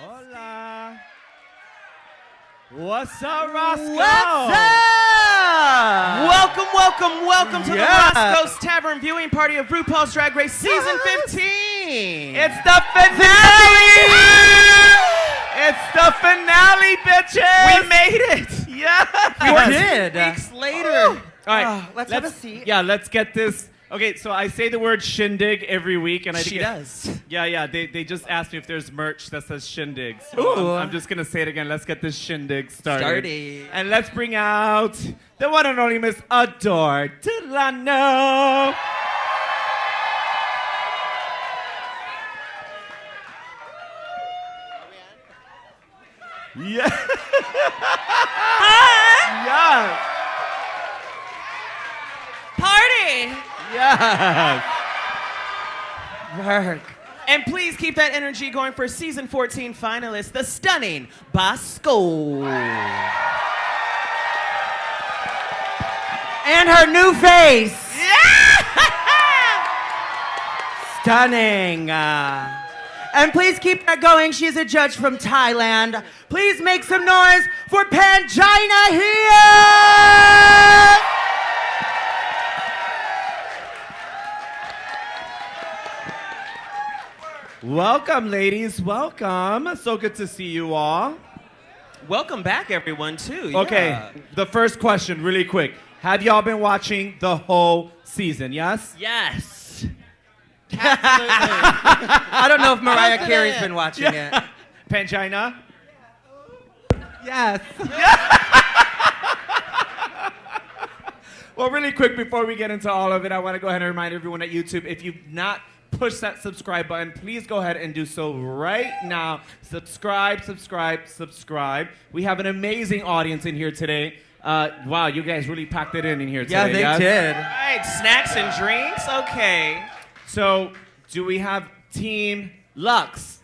Hola. What's up, Roscoe? What's up? Welcome to the Roscoe's Tavern viewing party of RuPaul's Drag Race Season 15. It's the finale! It's the finale, bitches! We made it! Yeah! We did. Weeks later. All right, Let's have a seat. Yeah, let's get this. Okay, so I say the word shindig every week, and She does. Yeah. They just asked me if there's merch that says shindig. So I'm just gonna say it again. Let's get this shindig started. And let's bring out the one and only Miss Adore Delano. Yeah. Yeah. Party! Yes. Work. And please keep that energy going for Season 14 finalist, the stunning Bosco. And her new face. Stunning. And please keep that going. She's a judge from Thailand. Please make some noise for Pangina here. Welcome, ladies. Welcome. So good to see you all. Welcome back, everyone, too. Okay, Yeah. the first question, really quick. Have y'all been watching the whole season, yes? Yes. I don't know if Mariah Carey's been watching it. Pangina? Yes. Well, really quick, before we get into all of it, I want to go ahead and remind everyone at YouTube, if you've not pushed that subscribe button, please go ahead and do so right now. Subscribe. We have an amazing audience in here today. Wow, you guys really packed it in here today. Yeah, they yes? did. All right, snacks and drinks. Okay. So, do we have Team Lux?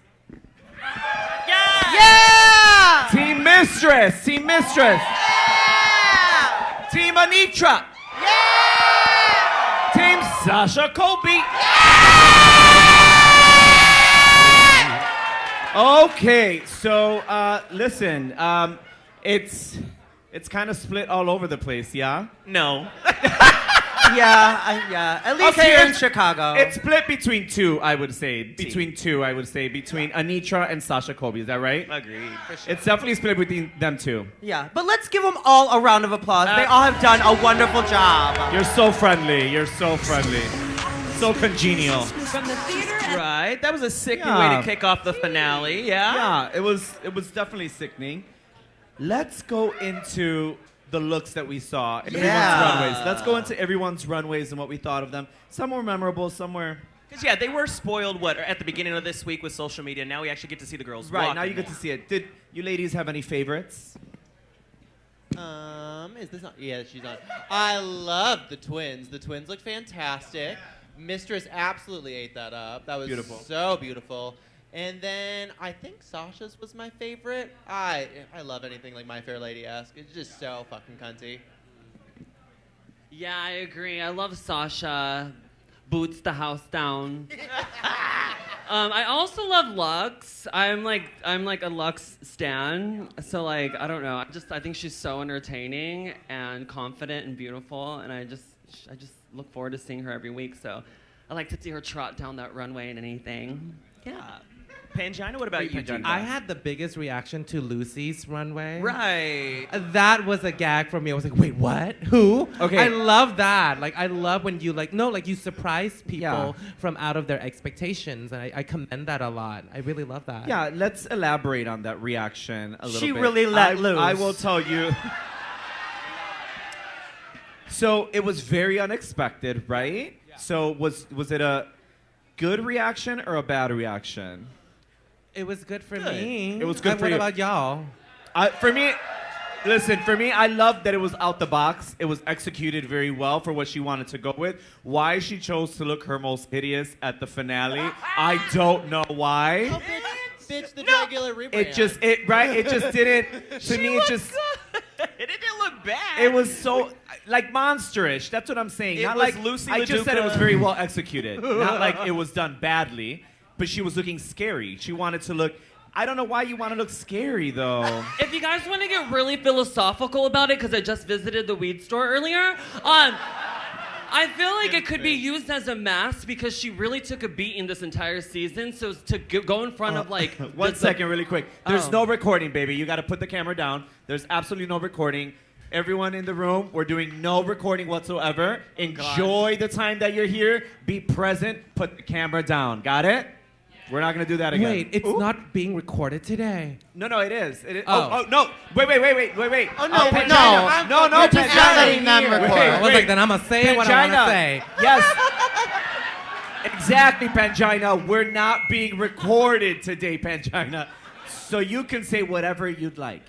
Yeah! Team Mistress! Team Anitra! Team Sasha Colby! Okay, so listen, it's kind of split all over the place, yeah? No. Yeah. At least Okay, here in it's- Chicago. It's split between two, I would say. Between Anitra and Sasha Colby, is that right? Agreed. For sure. It's definitely split between them two. Yeah, but let's give them all a round of applause. They all have done a wonderful job. You're so friendly. So congenial. From the theater. Right. That was a sickening Yeah. way to kick off the finale. Yeah. Yeah, it was definitely sickening. Let's go into the looks that we saw. Everyone's runways. Let's go into everyone's runways and what we thought of them. Some were memorable, some were... Because, yeah, they were spoiled, at the beginning of this week with social media. Now we actually get to see the girls Right, walk now in you get there. to see it. Did you ladies have any favorites? Is this on? Yeah, she's on. I love the twins. The twins look fantastic. Mistress absolutely ate that up. That was Beautiful. so beautiful. And then I think Sasha's was my favorite. I love anything like My Fair Lady-esque. It's just so fucking cunty. Yeah, I agree. I love Sasha. Boots the house down. I also love Lux. I'm like a Lux stan. So like I don't know. I think she's so entertaining and confident and beautiful, and I just look forward to seeing her every week. So I like to see her trot down that runway and anything. Yeah. Pangina, what about you, Pangina. Pangina? I had the biggest reaction to Lucy's runway. Right. That was a gag for me. I was like, wait, what? Who? Okay. I love that. Like, I love when you you surprise people Yeah. from out of their expectations. And I commend that a lot. I really love that. Yeah, let's elaborate on that reaction a little She bit. really let loose. I will tell you. So it was very unexpected, right? Yeah. So was it a good reaction or a bad reaction? It was good for Good. me. It was good And for what you. about y'all? For me, I loved that it was out the box. It was executed very well for what she wanted to go with. Why she chose to look her most hideous at the finale, I don't know why. Oh, bitch, the Dragula rebrand. It just didn't, to me, it just, It didn't look bad. it was so, like, monsterish. That's what I'm saying. It Not was like, Lucy I just said it was LaDuca. very well executed. Not like it was done badly, but she was looking scary. She wanted to look I don't know why you want to look scary, though. If you guys want to get really philosophical about it, because I just visited the weed store earlier, I feel like it could be used as a mask because she really took a beating this entire season. So to go in front of like... One second, really quick. There's Oh. no recording, baby. You got to put the camera down. There's absolutely no recording. Everyone in the room, we're doing no recording whatsoever. Enjoy the time that you're here. Be present. Put the camera down. Got it? We're not going to do that again. Wait, it's not being recorded today. No, it is. It is. Oh. Oh, no. Wait. Oh, no, Pangina. No, you're just Pangina. not letting them record. I was like, then I'm gonna say what I want to say. Yes. Exactly, Pangina. We're not being recorded today, Pangina. So you can say whatever you'd like.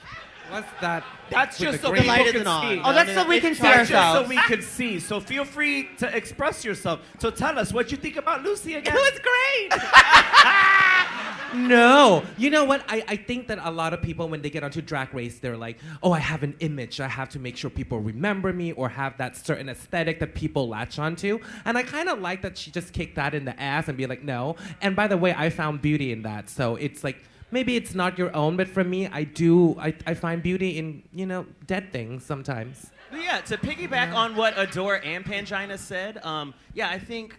What's that? That's with just the so green? people light can isn't on. see. Oh, that's so we can see That's just so ourselves. we can see. So feel free to express yourself. So tell us what you think about Lucy again. great. No. You know what? I think that a lot of people, when they get onto Drag Race, they're like, oh, I have an image. I have to make sure people remember me or have that certain aesthetic that people latch onto. And I kind of like that she just kicked that in the ass and be like, no. And by the way, I found beauty in that. So it's like, maybe it's not your own, but for me, I find beauty in, dead things sometimes. But yeah, to piggyback on what Adore and Pangina said, I think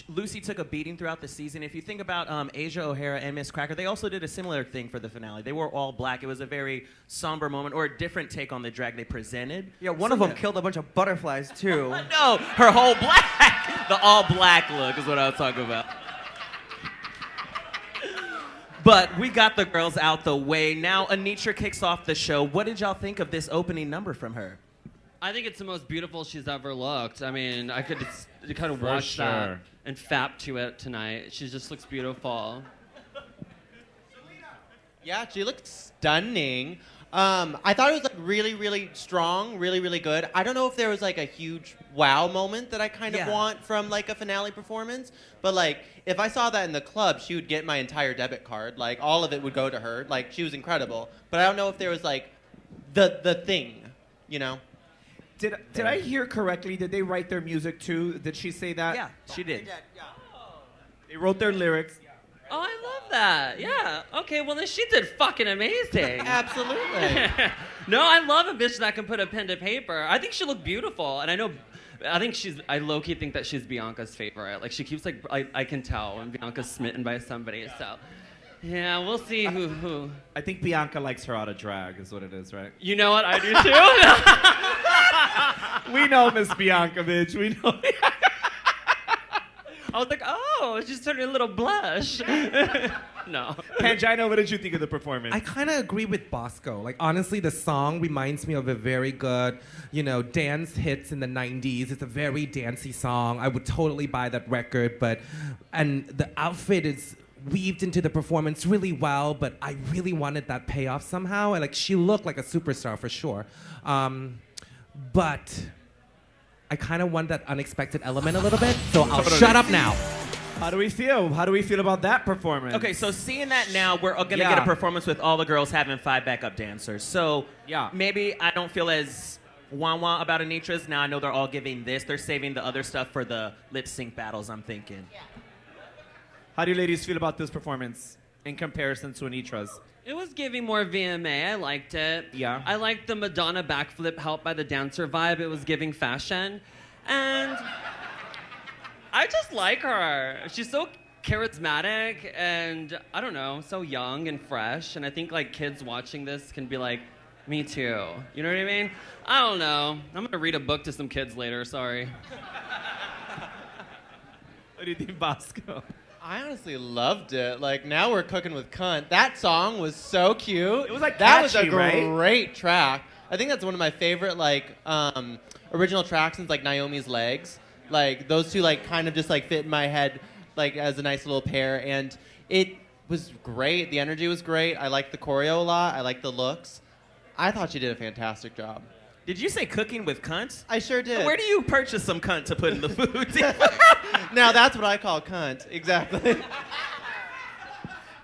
Lucy took a beating throughout the season. If you think about Asia O'Hara and Miss Cracker, they also did a similar thing for the finale. They were all black. It was a very somber moment, or a different take on the drag they presented. Yeah, one of them killed a bunch of butterflies, too. No, her whole black, the all black look is what I was talking about. But we got the girls out the way. Now Anitra kicks off the show. What did y'all think of this opening number from her? I think it's the most beautiful she's ever looked. I mean, I could kind of For watch that sure. and fap to it tonight. She just looks beautiful. Yeah, she looked stunning. I thought it was like really, really strong, really, really good. I don't know if there was like a huge wow moment that I kind of want from like a finale performance, but like if I saw that in the club, she would get my entire debit card. Like all of it would go to her. Like she was incredible. But I don't know if there was like the thing, you know? Did I hear correctly? Did they write their music too? Did she say that? Yeah, she did. They wrote their lyrics. Oh, I love that. Yeah. Okay, well, then she did fucking amazing. Absolutely. No, I love a bitch that can put a pen to paper. I think she looked beautiful, and I low-key think that she's Bianca's favorite. Like, she keeps, like, I can tell when Bianca's smitten by somebody, so. Yeah, we'll see who. I think Bianca likes her out of drag, is what it is, right? You know what? I do too. We know Miss Bianca, bitch. We know. I was like, oh, she's turning a little blush. No. Pangina, what did you think of the performance? I kind of agree with Bosco. Like, honestly, the song reminds me of a very good, dance hits in the 90s. It's a very dancey song. I would totally buy that record, and the outfit is weaved into the performance really well, but I really wanted that payoff somehow. And, like, she looked like a superstar for sure. But I kind of want that unexpected element a little bit, so I'll shut up now. How do we feel? How do we feel about that performance? Okay, so seeing that now, we're going to get Yeah. a performance with all the girls having 5 backup dancers. So Yeah. maybe I don't feel as wah-wah about Anitra's. Now I know they're all giving this. They're saving the other stuff for the lip sync battles, I'm thinking. How do you ladies feel about this performance in comparison to Anitra's? It was giving more VMA. I liked it. Yeah. I liked the Madonna backflip helped by the dancer vibe. It was giving fashion. And I just like her. She's so charismatic and, I don't know, so young and fresh. And I think, like, kids watching this can be like, me too. You know what I mean? I don't know. I'm going to read a book to some kids later. Sorry. What do you think, Bosco? I honestly loved it. Like now we're cooking with cunt. That song was so cute. It was, like, that was a catchy, right? great track. I think that's one of my favorite like original tracks since like Naomi's Legs. Like those two like kind of just like fit in my head like as a nice little pair, and it was great. The energy was great. I liked the choreo a lot. I liked the looks. I thought she did a fantastic job. Did you say cooking with cunts? I sure did. Where do you purchase some cunt to put in the food? Now that's what I call cunt. Exactly.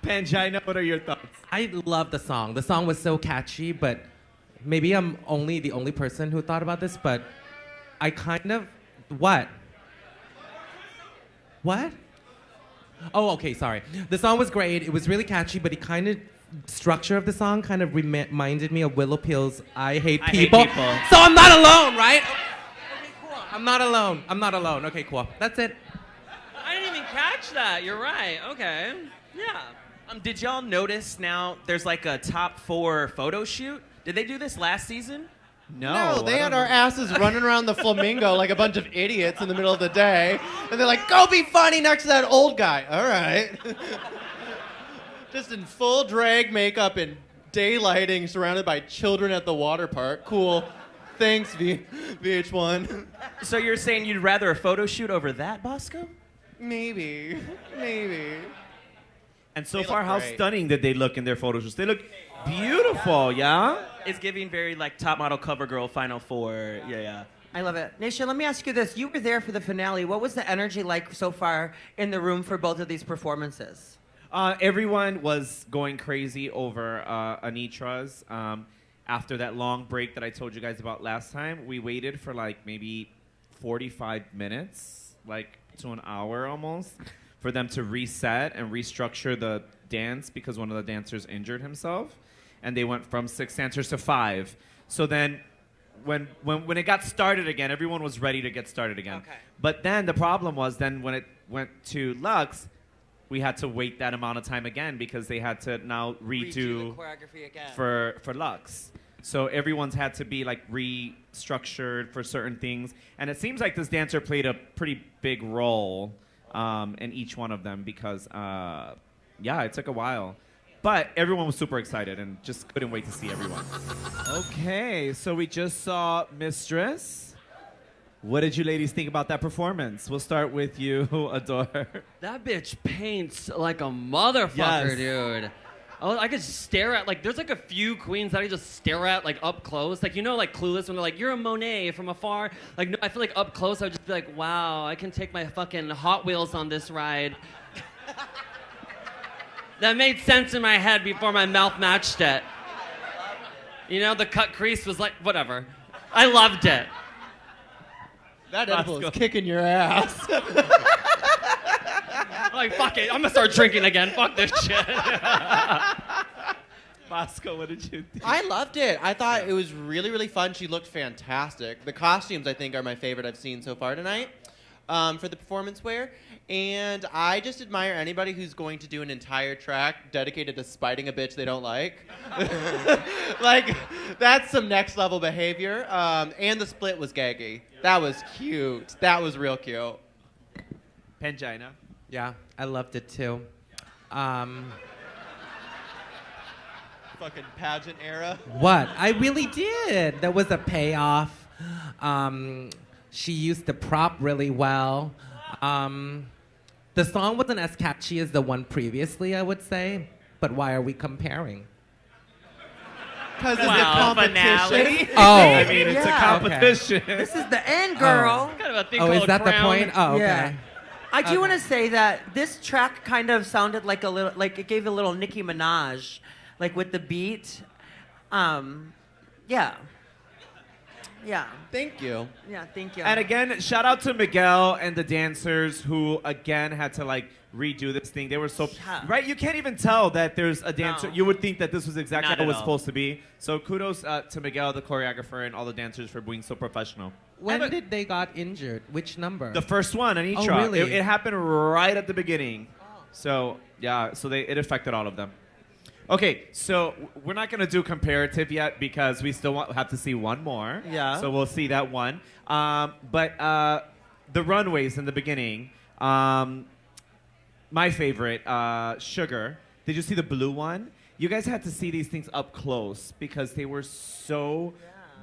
Pangina, what are your thoughts? I love the song. The song was so catchy, but maybe I'm the only person who thought about this, but I kind of... What? What? Oh, okay, sorry. The song was great. It was really catchy, but it kind of structure of the song kind of reminded me of Willow Pill's I Hate I Hate People. People. So I'm not alone, right? Okay, cool. I'm not alone. I'm not alone. Okay, cool. That's it. I didn't even catch that. You're right. Okay. Yeah. Did y'all notice now there's like a top 4 photo shoot? Did they do this last season? No, they had our asses running around the flamingo like a bunch of idiots in the middle of the day. And they're like, go be funny next to that old guy. All right. Just in full drag makeup and daylighting, surrounded by children at the water park. Cool. Thanks, VH1. So you're saying you'd rather a photo shoot over that, Bosco? Maybe. And so They far, look how great. stunning did they look in their photo shoots? They look beautiful, yeah? It's giving very like top model cover girl final 4. Yeah. I love it. Nation, let me ask you this. You were there for the finale. What was the energy like so far in the room for both of these performances? Everyone was going crazy over Anitra's. After that long break that I told you guys about last time, we waited for like maybe 45 minutes, like to an hour almost, for them to reset and restructure the dance because one of the dancers injured himself. And they went from 6 dancers to 5. So then when it got started again, everyone was ready to get started again. Okay. But then the problem was then when it went to Lux, we had to wait that amount of time again because they had to now redo choreography again. for Lux. So everyone's had to be like restructured for certain things. And it seems like this dancer played a pretty big role in each one of them because, it took a while. But everyone was super excited and just couldn't wait to see everyone. Okay, so we just saw Mistress. What did you ladies think about that performance? We'll start with you, Adore. That bitch paints like a motherfucker, Yes. dude. Oh, I could stare at, like, there's like a few queens that I just stare at, like, up close. Like, you know, like, Clueless, when they're like, you're a Monet from afar. Like, no, I feel like up close, I would just be like, wow, I can take my fucking Hot Wheels on this ride. That made sense in my head before my mouth matched it. You know, the cut crease was like, whatever. I loved it. That edible is kicking your ass. Like, fuck it, I'm gonna start drinking again. Fuck this shit. Bosco, what did you think? I loved it. I thought it was really, really fun. She looked fantastic. The costumes, I think, are my favorite I've seen so far tonight for the performance wear. And I just admire anybody who's going to do an entire track dedicated to spiting a bitch they don't like. Like, that's some next level behavior. And the split was gaggy. That was cute. That was real cute. Pangina. Yeah, I loved it too. Fucking pageant era. What? I really did. There was a payoff. She used the prop really well. The song wasn't as catchy as the one previously, I would say. But why are we comparing? Because it's Wow, a competition. finale. Oh. I mean, it's Yeah. a competition. This is the end, girl. Kind of a thing Oh, called is that the Crown. point? Oh, okay. Yeah. I do Okay. want to say that this track kind of sounded like a little, like it gave a little Nicki Minaj, like with the beat. Yeah. Yeah. Thank you. Yeah, thank you. And again, shout out to Miguel and the dancers who again had to like redo this thing. They were so Yeah. right. You can't even tell that there's a dancer. No. You would think that this was exactly Not how it at was all. supposed to be. So kudos to Miguel, the choreographer, and all the dancers for being so professional. When did they got injured? Which number? The first one, Anitra. Oh, really? It happened right at the beginning. So yeah, so it affected all of them. Okay, so we're not gonna do comparative yet because we still have to see one more. Yeah. So we'll see that one. But the runways in the beginning, my favorite, Sugar. Did you see the blue one? You guys had to see these things up close because they were so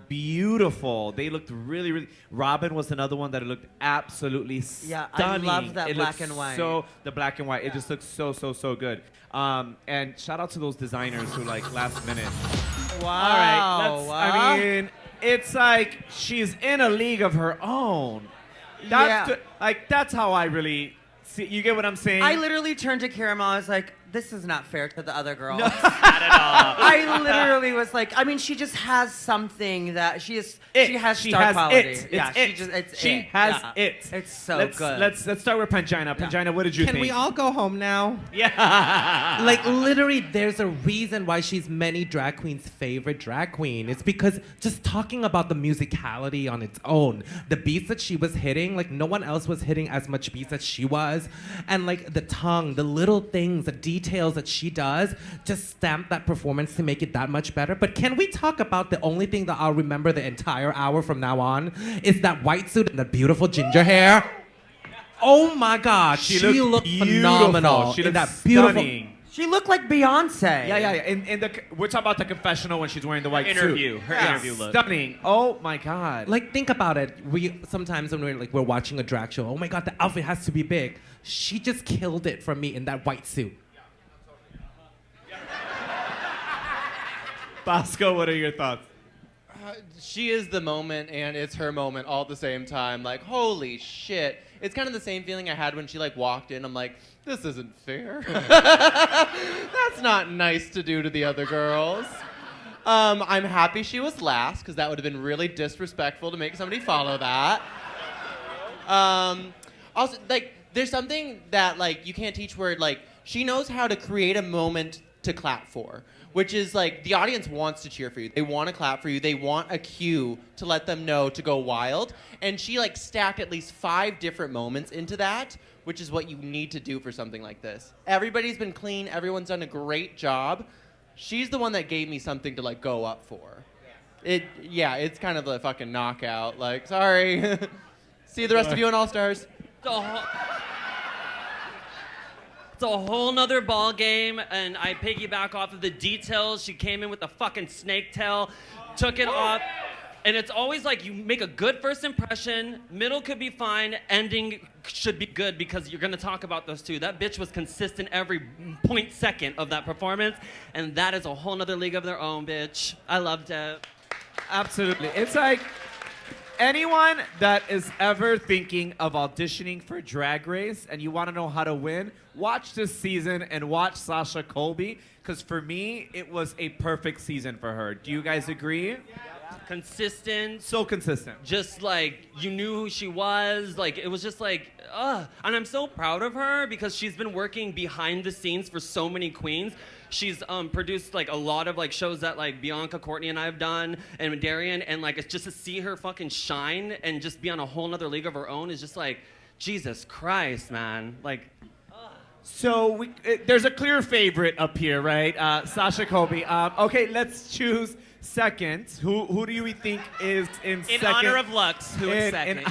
beautiful. They looked really, really. Robin was another one that looked absolutely Yeah, I stunning. love that It black looked and white. So the black and white, it just looks so, so, so good. And shout out to those designers who like last minute. wow. All right, I mean, it's like she's in a league of her own. That's Yeah. like that's how I really see. You get what I'm saying? I literally turned to Kara. I was like, this is not fair to the other girl. Not at all. I literally was like, I mean, she just has something that she has She star has quality. it. Yeah, It's she it. She has Yeah. it. It's so let's, good. Let's start with Pangina. Pangina, what did you Can think? we all go home now? Yeah. Like literally, there's a reason why she's many drag queens' favorite drag queen. It's because just talking about the musicality on its own, the beats that she was hitting, like no one else was hitting as much beats as she was, and like the tongue, the little things, the details that she does, just stamp that performance to make it that much better. But can we talk about the only thing that I'll remember the entire hour from now on is that white suit and the beautiful ginger hair? Oh my God, she looked phenomenal. She in looked that beautiful. stunning. She looked like Beyonce. Yeah. We're talking about the confessional when she's wearing the white Interview. suit. Her interview look. Stunning. Oh my God. Like think about it. We sometimes when we're watching a drag show, oh my God, the outfit has to be big. She just killed it for me in that white suit. Bosco, what are your thoughts? She is the moment, and it's her moment all at the same time. Like, holy shit. It's kind of the same feeling I had when she, like, walked in. I'm like, this isn't fair. That's not nice to do to the other girls. I'm happy she was last, because that would have been really disrespectful to make somebody follow that. Also, like, there's something that, like, you can't teach where, like, she knows how to create a moment to clap for. Which is like, the audience wants to cheer for you. They want to clap for you. They want a cue to let them know to go wild. And she like stacked at least 5 different moments into that, which is what you need to do for something like this. Everybody's been clean. Everyone's done a great job. She's the one that gave me something to like go up for. It's kind of a fucking knockout. Like, sorry. See the rest of you on All Stars. It's a whole nother ball game, and I piggyback off of the details. She came in with a fucking snake tail, took it off, and it's always like you make a good first impression, middle could be fine, ending should be good because you're gonna talk about those two. That bitch was consistent every point second of that performance, and that is a whole nother league of their own, bitch. I loved it. Absolutely. It's like anyone that is ever thinking of auditioning for Drag Race and you want to know how to win, watch this season and watch Sasha Colby, because for me, it was a perfect season for her. Do you guys agree? Consistent. So consistent. Just like you knew who she was, like it was just like, and I'm so proud of her because she's been working behind the scenes for so many queens. She's produced like a lot of like shows that like Bianca, Courtney, and I have done, and Darian, and like it's just to see her fucking shine and just be on a whole nother league of her own is just like, Jesus Christ, man, like. So there's a clear favorite up here, right? Sasha Colby. Okay, let's choose second. Who do you think is in second? In honor of Lux, who is second?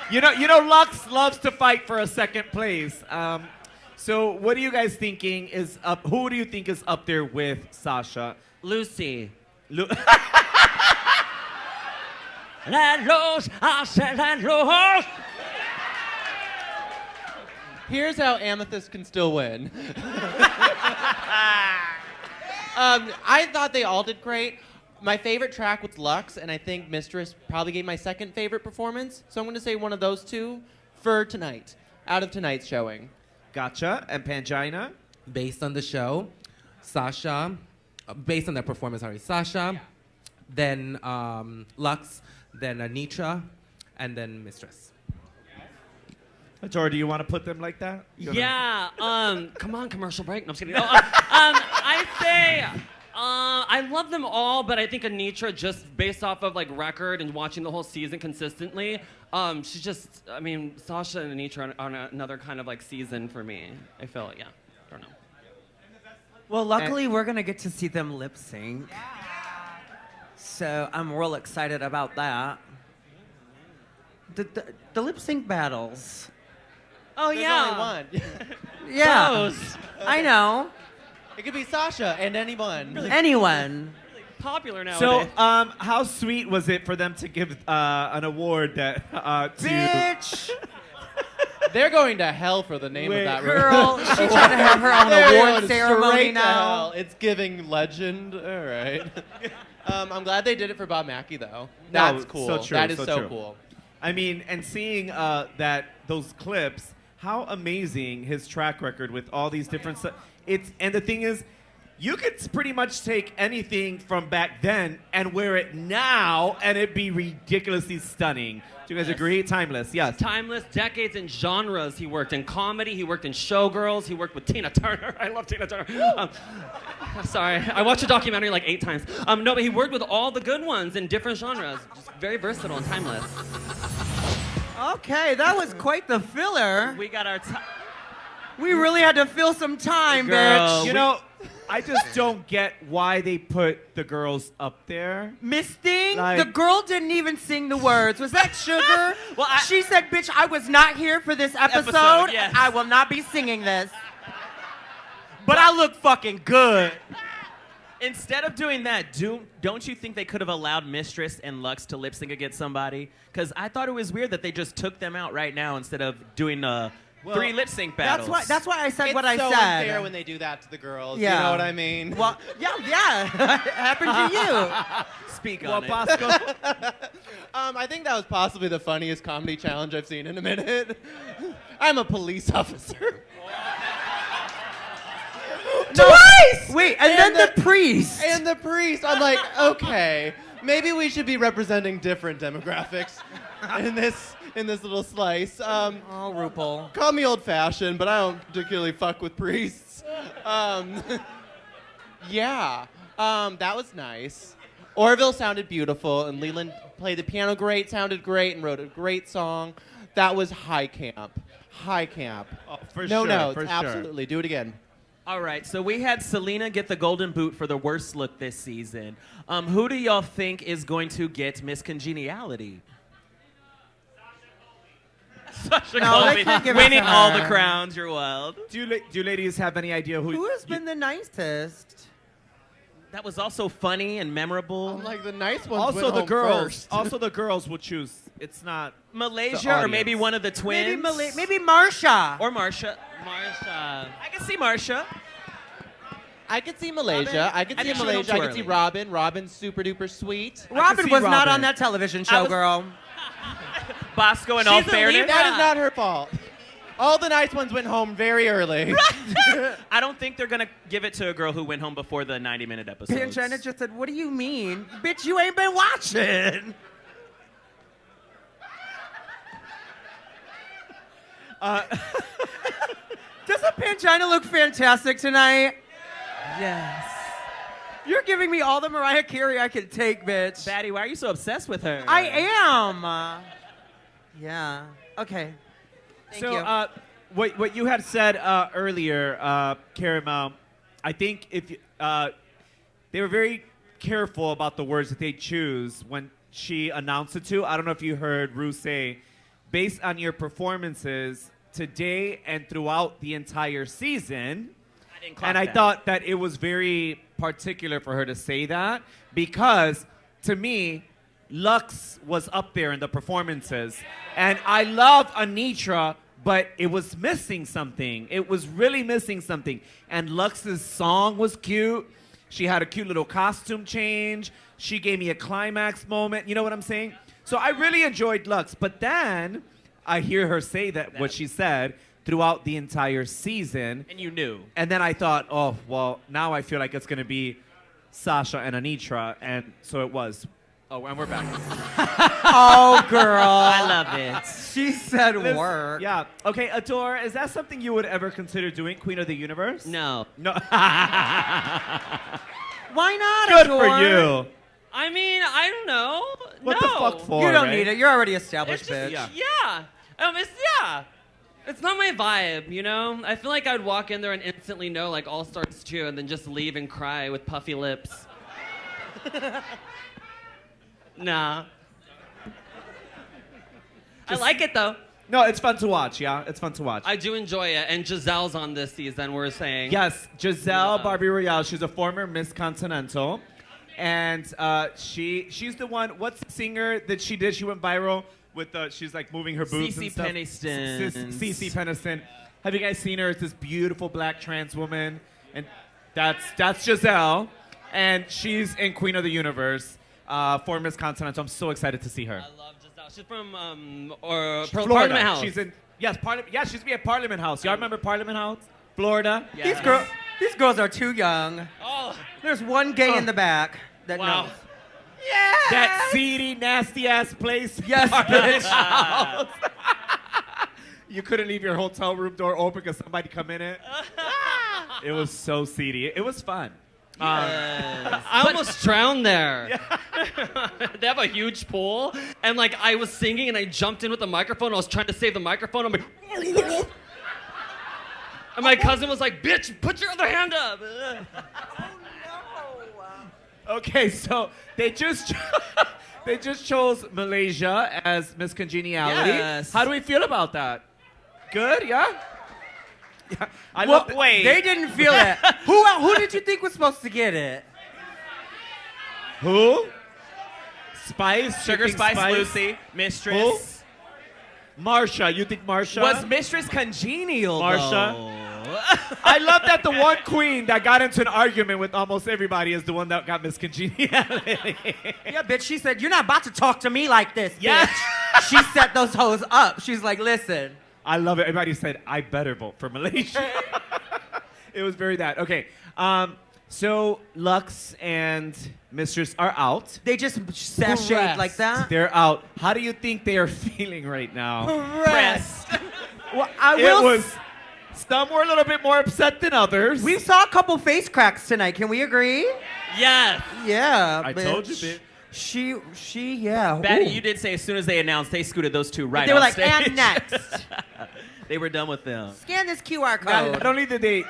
You know, Lux loves to fight for a second place. So what are you guys thinking is up? Who do you think is up there with Sasha? Lucy. Let loose, I said let loose. Here's how Amethyst can still win. I thought they all did great. My favorite track was Lux, and I think Mistress probably gave my second favorite performance. So I'm going to say one of those two for tonight, out of tonight's showing. Gotcha. And Pangina? Based on the show, Sasha, based on their performance, sorry, Sasha, then Lux, then Anitra, and then Mistress. Or do you want to put them like that? Yeah. Come on, commercial break. No, I'm just kidding. I say I love them all, but I think Anitra, just based off of like record and watching the whole season consistently, she's just. I mean, Sasha and Anitra on another kind of like season for me. I feel it. Yeah. I don't know. Well, luckily we're gonna get to see them lip sync. So I'm real excited about that. The lip sync battles. Oh There's yeah. only one. Yeah. Those. I know. It could be Sasha and anyone. Anyone. Popular So, nowadays. how sweet was it for them to give an award that to Bitch! They're going to hell for the name of that Girl, she's trying to have her own They're award going ceremony straight to now. hell. It's giving legend. All right. I'm glad they did it for Bob Mackie, though. That's cool. so true, That is so so true. cool. I mean, and seeing those clips, how amazing his track record with all these different. And the thing is, you could pretty much take anything from back then and wear it now, and it'd be ridiculously stunning. Do you guys agree? Timeless, yes. Timeless, decades and genres. He worked in comedy. He worked in showgirls. He worked with Tina Turner. I love Tina Turner. Sorry, I watched a documentary like 8 times. No, but he worked with all the good ones in different genres. Just very versatile and timeless. Okay, that was quite the filler. We got our We really had to fill some time, Girl, bitch. You know, I just don't get why they put the girls up there. Miss Thing, Like- the girl didn't even sing the words. Was that Sugar? Well, she said, bitch, I was not here for this episode. yes. I will not be singing this. But I look fucking good. Instead of doing that, don't you think they could have allowed Mistress and Lux to lip sync against somebody? Because I thought it was weird that they just took them out right now instead of doing 3 lip sync battles. That's why I said It's what I so said. unfair when they do that to the girls. Yeah. You know what I mean? Well, yeah. It happened to you. Speak Well, on it. Bosco, I think that was possibly the funniest comedy challenge I've seen in a minute. I'm a police officer. Twice! Wait, and then the priest. And the priest. I'm like, okay, maybe we should be representing different demographics in this little slice. Oh, RuPaul. Call me old-fashioned, but I don't particularly fuck with priests. Yeah, that was nice. Orville sounded beautiful, and Leland played the piano great, sounded great, and wrote a great song. That was high camp. High camp. for No sure, notes, for sure. absolutely. Do it again. All right, so we had Selena get the golden boot for the worst look this season. Who do y'all think is going to get Miss Congeniality? Sasha No, they Colby, can't give it winning to all the her. crowns. You're wild. Do you ladies have any idea Who has been the nicest? That was also funny and memorable. I'm like, the nice ones Also, went the home girls. first. Also, the girls will choose. It's not. Malaysia, The or maybe audience. one of the twins, Maybe Marsha. or Marsha. Marsha. I can see Marsha. I could see Malaysia. I could I see think she went Malaysia. home I too could see early. Robin. Robin's super duper sweet. Robin see was not Robin. on that television show, was- girl. Bosco, in all She's a fairness, Libra. That is not her fault. All the nice ones went home very early. I don't think they're gonna give it to a girl who went home before the 90-minute episode. Pangina just said, what do you mean? Bitch, you ain't been watching. Doesn't Pangina look fantastic tonight? Yes. You're giving me all the Mariah Carey I can take, bitch. Batty, why are you so obsessed with her? I am. Yeah. Okay. Thank So, you. what you had said earlier, Caramel, I think if you, they were very careful about the words that they choose when she announced it to. I don't know if you heard Ru say, based on your performances today and throughout the entire season. I didn't clock And I that. thought that it was very particular for her to say that because, to me, Lux was up there in the performances. And I love Anitra, but it was missing something. It was really missing something. And Lux's song was cute. She had a cute little costume change. She gave me a climax moment. You know what I'm saying? So I really enjoyed Lux. But then I hear her say that what she said throughout the entire season. And you knew. And then I thought, oh, well, now I feel like it's going to be Sasha and Anitra. And so it was. Oh, and we're back. oh, girl. I love it. She said Liz- work. Yeah. Okay, Adore, is that something you would ever consider doing, Queen of the Universe? No. No. Why not? Good Adore? for you. I mean, I don't know. What no. the fuck for? You don't right? need it. You're already It's established, just, bitch. Yeah. yeah. Yeah. It's not my vibe, you know? I feel like I'd walk in there and instantly know, like, All Stars 2 and then just leave and cry with puffy lips. Nah. I like it, though. No, it's fun to watch, yeah? It's fun to watch. I do enjoy it. And Giselle's on this season, we're saying. Yes, Giselle Yeah. Barbie Royale. She's a former Miss Continental. And she's the one, what's the singer that she did? She went viral with she's like moving her boobs Cece and stuff. Peniston. Cece Peniston. Have you guys seen her? It's this beautiful black trans woman. And that's Giselle. And she's in Queen of the Universe for Miss Continental. I'm so excited to see her. I love Giselle. She's from, Florida. Parliament House. She's in, yes, she's be at Parliament House. Y'all remember Parliament House? Florida? Yes. These girls are too young. Oh, There's one gay in the back that wow. knows. That seedy, nasty ass place. Yes, bitch. House. You couldn't leave your hotel room door open because somebody come in it. It was so seedy. It was fun. I almost drowned there. They have a huge pool, and like I was singing, and I jumped in with the microphone. I was trying to save the microphone. I'm like, and my cousin was like, "Bitch, put your other hand up." Okay, so they just chose Malaysia as Miss Congeniality. Yes. How do we feel about that? Good, yeah? Yeah. Wait. They didn't feel it. Who did you think was supposed to get it? Who? Spice? Sugar You think Spice Lucy, Mistress. Marsha. You think Marsha? Was Mistress congenial, Marsha? though? I love that the one queen that got into an argument with almost everybody is the one that got Miss Congeniality. Yeah, bitch, she said, you're not about to talk to me like this, Yeah. bitch. She set those hoes up. She's like, listen. I love it. Everybody said, I better vote for Malaysia. It was very that. Okay. So Lux and Mistress are out. They just sashayed like that. They're out. How do you think they are feeling right now? Pressed. Well, Some were a little bit more upset than others. We saw a couple face cracks tonight. Can we agree? Yes. Yeah, I bitch. told you, bitch. Yeah. Batty, Ooh. you did say as soon as they announced, they scooted those two right They were off like, stage. and next. They were done with them. Scan this QR Not, code. not only did they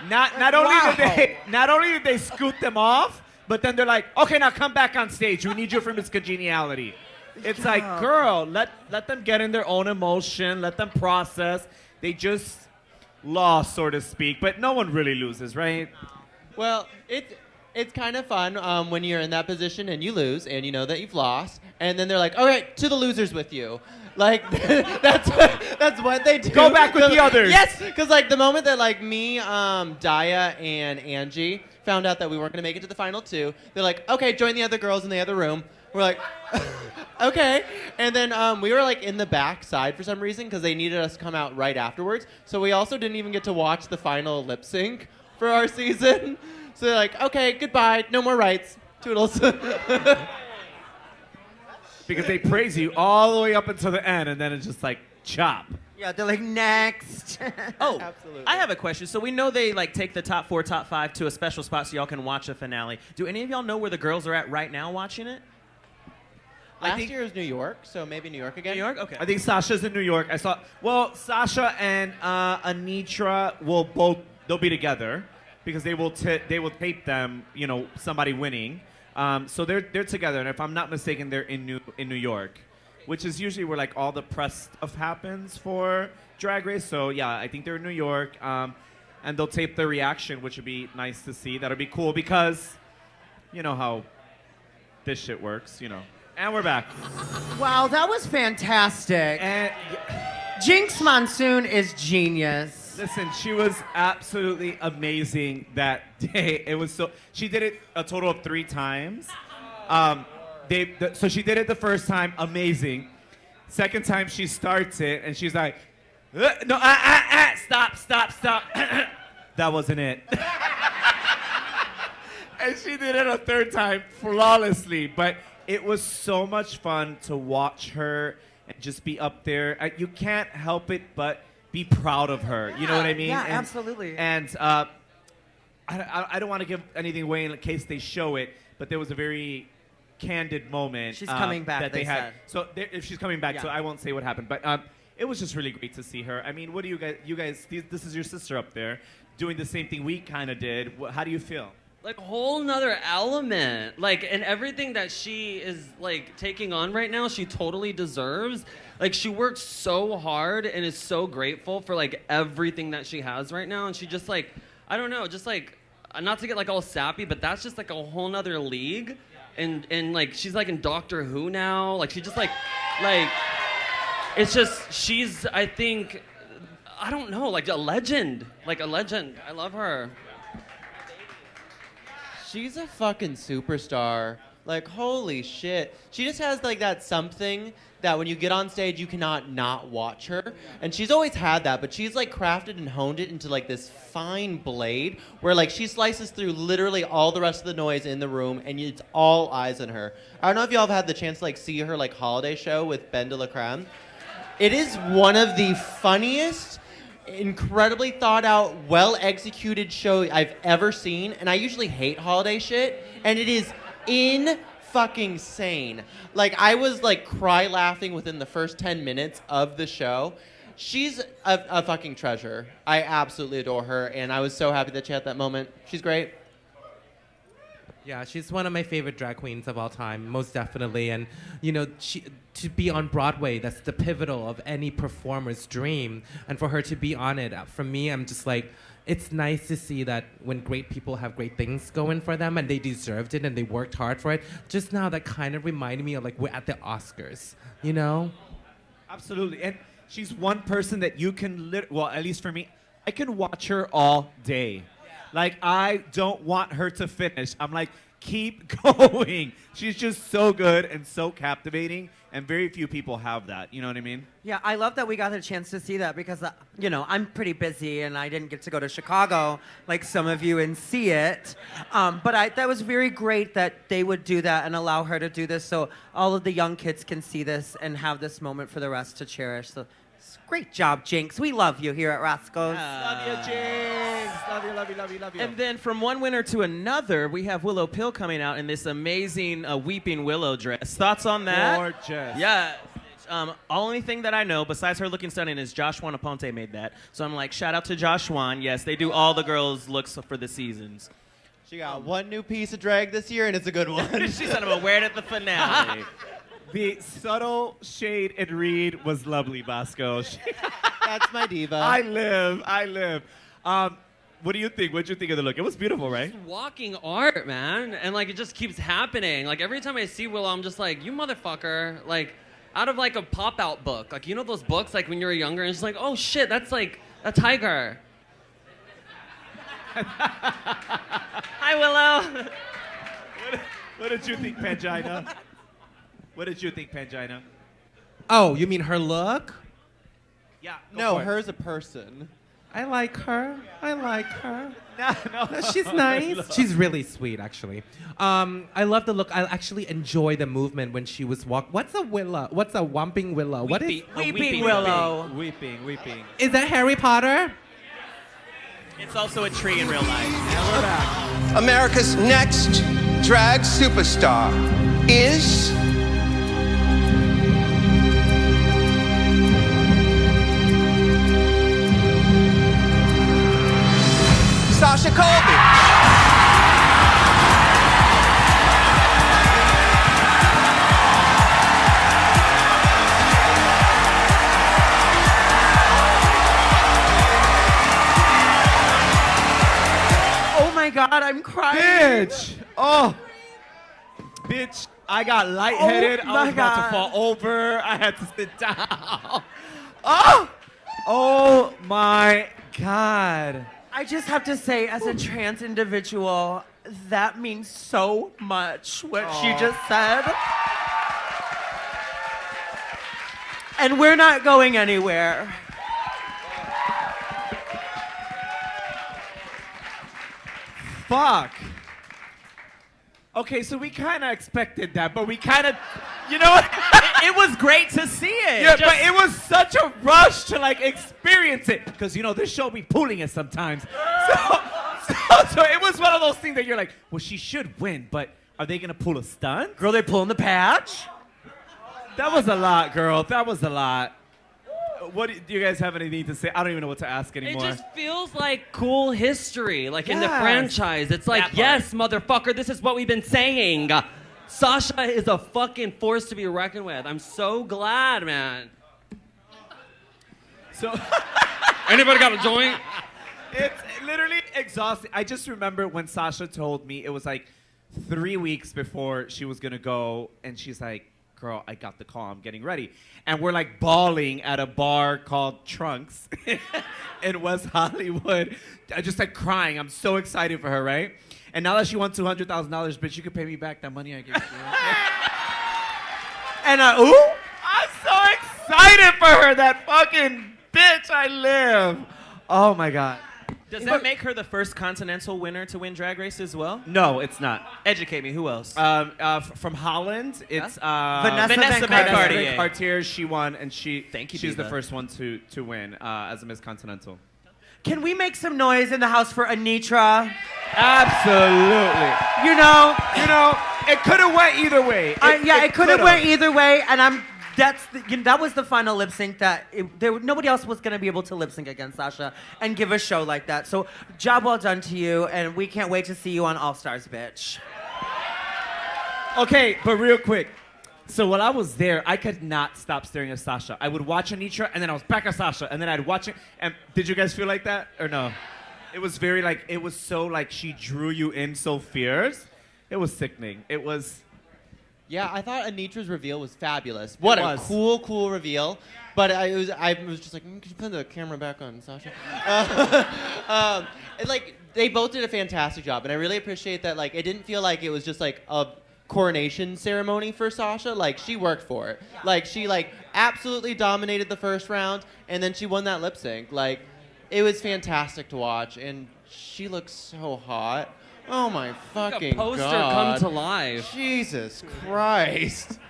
not only did they scoot them off, but then they're like, okay, now come back on stage. We need you for Miss Congeniality. It's like, girl, let them get in their own emotion, let them process. They just lost, so to speak, but no one really loses, right? Well, it's kind of fun when you're in that position and you lose and you know that you've lost, and then they're like, all right, to the losers with you. Like, that's what they do. Go back with the others. Yes, because like the moment that like me, Daya, and Angie found out that we weren't going to make it to the final two, they're like, okay, join the other girls in the other room. We're like, okay. And then we were like in the back side for some reason because they needed us to come out right afterwards. So we also didn't even get to watch the final lip sync for our season. So they're like, okay, goodbye, no more rights. Toodles. Because they praise you all the way up until the end, and then it's just like, chop. Yeah, they're like, next. Oh, Absolutely. I have a question. So we know they like take the top 4, top 5 to a special spot so y'all can watch the finale. Do any of y'all know where the girls are at right now watching it? Last year was New York, so maybe New York again. New York? Okay. I think Sasha's in New York. Sasha and Anitra they'll be together because they will tape them, somebody winning. So they're together, and if I'm not mistaken, they're in New York, which is usually where like all the press stuff happens for Drag Race. So yeah, I think they're in New York, and they'll tape the reaction, which would be nice to see. That'll be cool because you know how this shit works, And we're back. Wow, that was fantastic. And Jinx Monsoon is genius. listen, she was absolutely amazing that day. It was she did it a total of 3 times. So she did it the first time, amazing. Second time she starts it and she's like, no, stop. That wasn't it. And she did it a 3rd time flawlessly, but it was so much fun to watch her and just be up there. You can't help it but be proud of her. You know what I mean? Yeah, absolutely. And I don't want to give anything away in case they show it, but there was a very candid moment. She's coming back, that they had. said. So if she's coming back, Yeah. so I won't say what happened, but it was just really great to see her. I mean, what do you guys? This is your sister up there doing the same thing we kind of did. How do you feel? Like a whole nother element. Like, and everything that she is like taking on right now, she totally deserves. Like, she works so hard and is so grateful for like everything that she has right now. And she just like, I don't know, just like, not to get like all sappy, but that's just like a whole nother league. And like, she's like in Doctor Who now. Like, she just like, it's just, she's, I think, I don't know, like a legend. Like a legend. I love her. She's a fucking superstar. Like, holy shit. She just has like that something that when you get on stage, you cannot not watch her. And she's always had that, but she's like crafted and honed it into like this fine blade where like she slices through literally all the rest of the noise in the room and it's all eyes on her. I don't know if y'all have had the chance to like see her like holiday show with Ben de la Creme. It is one of the funniest, incredibly thought out, well executed show I've ever seen. And I usually hate holiday shit, and it is fucking sane. Like, I was like cry laughing within the first 10 minutes of the show. She's a fucking treasure. I absolutely adore her, and I was so happy that she had that moment. She's great. Yeah, she's one of my favorite drag queens of all time, most definitely. And, you know, to be on Broadway, that's the pivotal of any performer's dream. And for her to be on it, for me, I'm just like, it's nice to see that when great people have great things going for them and they deserved it and they worked hard for it. Just now, that kind of reminded me of like we're at the Oscars, you know? Absolutely. And she's one person that you can, well, at least for me, I can watch her all day. Like, I don't want her to finish. I'm like, keep going. She's just so good and so captivating, and very few people have that. You know what I mean? Yeah, I love that we got a chance to see that because, you know, I'm pretty busy and I didn't get to go to Chicago like some of you and see it. But that was very great that they would do that and allow her to do this so all of the young kids can see this and have this moment for the rest to cherish. So great job, Jinx. We love you here at Roscoe's. Love you, Jinx. Love you, love you, love you, love you. And then from one winner to another, we have Willow Pill coming out in this amazing Weeping Willow dress. Thoughts on that? Gorgeous. Yeah. Only thing that I know, besides her looking stunning, is Josh Juan Aponte made that. So I'm like, shout out to Josh Juan. Yes, they do all the girls' looks for the seasons. She got one new piece of drag this year, and it's a good one. She said, I'm wear it at the finale. The subtle shade and read was lovely, Bosco. That's my diva. I live. What do you think? What did you think of the look? It was beautiful, right? It's walking art, man. And like it just keeps happening. Like every time I see Willow, I'm just like, you motherfucker. Like out of like a pop-out book. Like you know those books like when you were younger and it's like, oh shit, that's like a tiger. Hi, Willow. What did you think, Pangina? What did you think, Pangina? Oh, you mean her look? Yeah. No, her's a person. I like her. I like her. No. She's nice. She's really sweet, actually. I love the look. I actually enjoy the movement when she was What's a willow? What's a whomping willow? What is? Weeping Willow. Weeping. Is that Harry Potter? It's also a tree in real life. And we're back. America's next drag superstar is Sasha Colby. Oh my God, I'm crying. Bitch. Oh. Bitch, I got lightheaded. Oh I was my about God. to fall over. I had to sit down. Oh my God. I just have to say, as a trans individual, that means so much what she just said. And we're not going anywhere. Fuck. Okay, so we kind of expected that, but we kind of, you know what? It was great to see it. Yeah, but it was such a rush to like experience it, because you know this show be pulling us sometimes. So it was one of those things that you're like, well, she should win, but are they gonna pull a stunt? Girl, they pulling the patch? That was a lot, girl. That was a lot. What do you guys have anything to say? I don't even know what to ask It anymore. just feels like cool history, like in the Yes. franchise. It's like, That part. yes, motherfucker, this is what we've been saying. Sasha is a fucking force to be reckoned with. I'm so glad, man. So Anybody got a joint? it's literally exhausting. I just remember when Sasha told me, it was like 3 weeks before she was gonna go, and she's like, girl, I got the call, I'm getting ready. And we're like bawling at a bar called Trunks in West Hollywood. I just like crying. I'm so excited for her, right? And now that she won $200,000, bitch, you could pay me back that money I gave you. And ooh, I'm so excited for her, that fucking bitch. I live. Oh my God. Does that make her the first continental winner to win Drag Race as well? No, it's not. Educate me. Who else? From Holland, it's Vanessa Vanessa Van Van Cartier. Cartier. She won, and she's Diva. the first one to win as a Miss Continental. Can we make some noise in the house for Anitra? Absolutely. You know, It could have went either way. it could have coulda. went either way, and that was the final lip sync that nobody else was gonna be able to lip sync against Sasha and give a show like that. So job well done to you, and we can't wait to see you on All Stars, bitch. Okay, but real quick. So while I was there, I could not stop staring at Sasha. I would watch Anitra, and then I was back at Sasha, and then I'd watch it. And did you guys feel like that or no? It was very it was so she drew you in so fierce. It was sickening. It was. Yeah, I thought Anitra's reveal was fabulous. What a was. cool reveal. But I was just like, could you put the camera back on, Sasha? They both did a fantastic job, and I really appreciate that. It didn't feel like it was just a coronation ceremony for Sasha. She worked for it. She absolutely dominated the first round, and then she won that lip sync. It was fantastic to watch, and she looks so hot. Oh my fucking Poster God. come to life. Jesus Christ.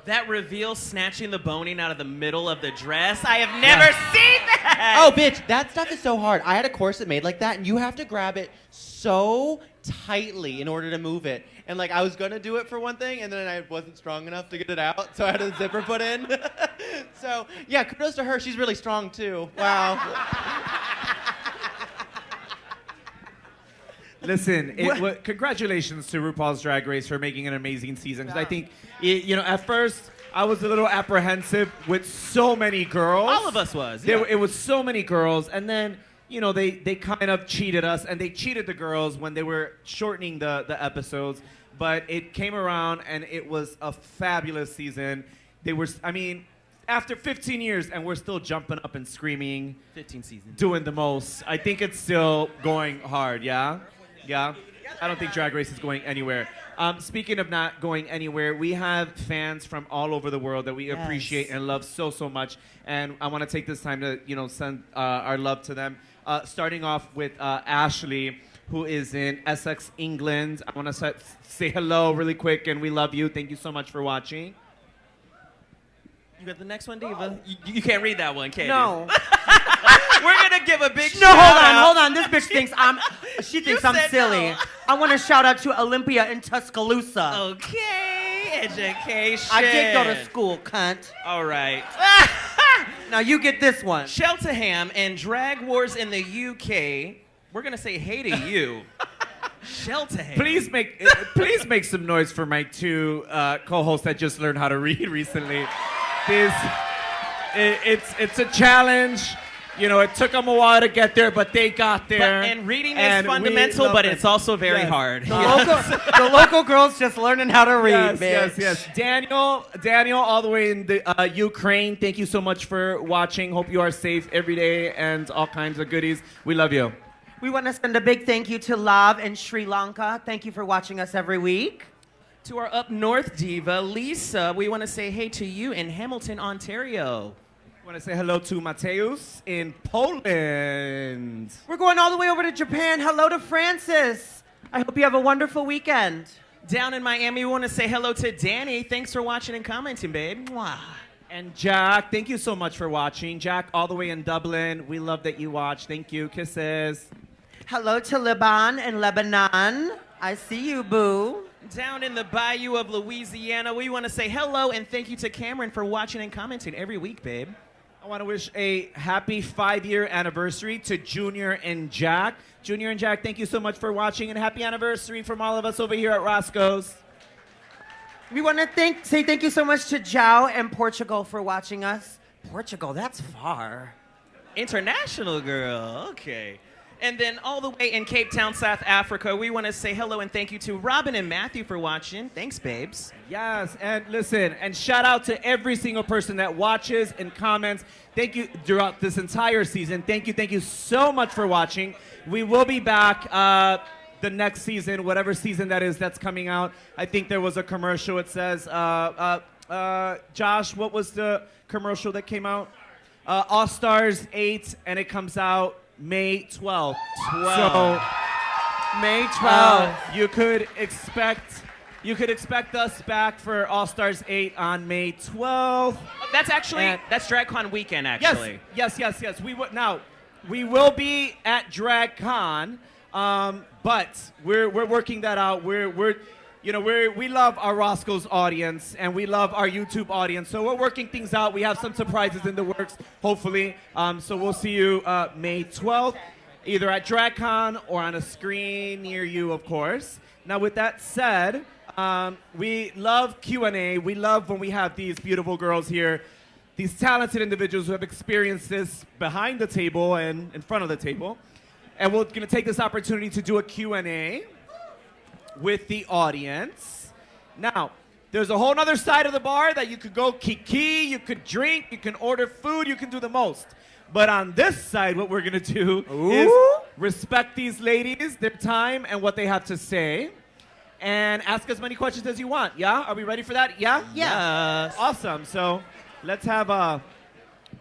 That reveal snatching the boning out of the middle of the dress. I have never seen that. Oh, bitch, that stuff is so hard. I had a corset made like that, and you have to grab it so tightly in order to move it. And I was gonna do it for one thing, and then I wasn't strong enough to get it out, so I had a zipper put in. So yeah, kudos to her. She's really strong too. Wow. Listen, congratulations to RuPaul's Drag Race for making an amazing season. Because I think, at first, I was a little apprehensive with so many girls. All of us was. Yeah. It was so many girls. And then, they kind of cheated us. And they cheated the girls when they were shortening the episodes. But it came around, and it was a fabulous season. After 15 years, and we're still jumping up and screaming. 15 seasons. Doing the most. I think it's still going hard, yeah? Yeah? I don't think Drag Race is going anywhere. Speaking of not going anywhere, we have fans from all over the world that we appreciate and love so, so much. And I want to take this time to, send our love to them. Starting off with Ashley, who is in Essex, England. I want to say hello really quick, and we love you. Thank you so much for watching. You got the next one, Diva? You can't read that one, can No. you? We're going to give a big No, shout out. hold on. This bitch thinks I'm said silly. no. I want to shout out to Olympia in Tuscaloosa. Okay, education. I did go to school, cunt. All right. Now you get this one. Cheltenham and Drag Wars in the UK. We're going to say hey to you. Cheltenham. Please make some noise for my two co-hosts that just learned how to read recently. It's a challenge. It took them a while to get there, but they got there. And reading and is fundamental, but it's also very Yes. hard. The local girls just learning how to read, Yes. Daniel, all the way in the Ukraine. Thank you so much for watching. Hope you are safe every day and all kinds of goodies. We love you. We want to send a big thank you to Lav in Sri Lanka. Thank you for watching us every week. To our up north diva, Lisa, we want to say hey to you in Hamilton, Ontario. I want to say hello to Mateus in Poland. We're going all the way over to Japan. Hello to Francis. I hope you have a wonderful weekend. Down in Miami, we want to say hello to Danny. Thanks for watching and commenting, babe. Mwah. And Jack, thank you so much for watching. Jack, all the way in Dublin. We love that you watch. Thank you. Kisses. Hello to Liban and Lebanon. I see you, boo. Down in the bayou of Louisiana, we want to say hello and thank you to Cameron for watching and commenting every week, babe. I want to wish a happy 5-year anniversary to Junior and Jack. Junior and Jack, thank you so much for watching, and happy anniversary from all of us over here at Roscoe's. We want to say thank you so much to Jao and Portugal for watching us. Portugal, that's far. International girl, okay. And then all the way in Cape Town, South Africa, we want to say hello and thank you to Robin and Matthew for watching. Thanks, babes. Yes, and listen, and shout out to every single person that watches and comments. Thank you throughout this entire season. Thank you so much for watching. We will be back the next season, whatever season that is that's coming out. I think there was a commercial. It says, Josh, what was the commercial that came out? All Stars 8, and it comes out May 12th. So May 12th. you could expect us back for All Stars 8 on May 12th. That's actually that's DragCon weekend actually. Yes. We will be at DragCon, but we're working that out. We love our Roscoe's audience and we love our YouTube audience, so we're working things out. We have some surprises in the works, hopefully. So we'll see you May 12th, either at DragCon or on a screen near you, of course. Now, with that said, we love Q&A. We love when we have these beautiful girls here, these talented individuals who have experienced this behind the table and in front of the table. And we're going to take this opportunity to do a Q&A with the audience. Now, there's a whole other side of the bar that you could go kiki, you could drink, you can order food, you can do the most. But on this side, what we're going to do is respect these ladies, their time, and what they have to say. And ask as many questions as you want, yeah? Are we ready for that? Yeah? Yeah. Yes. Awesome. So let's have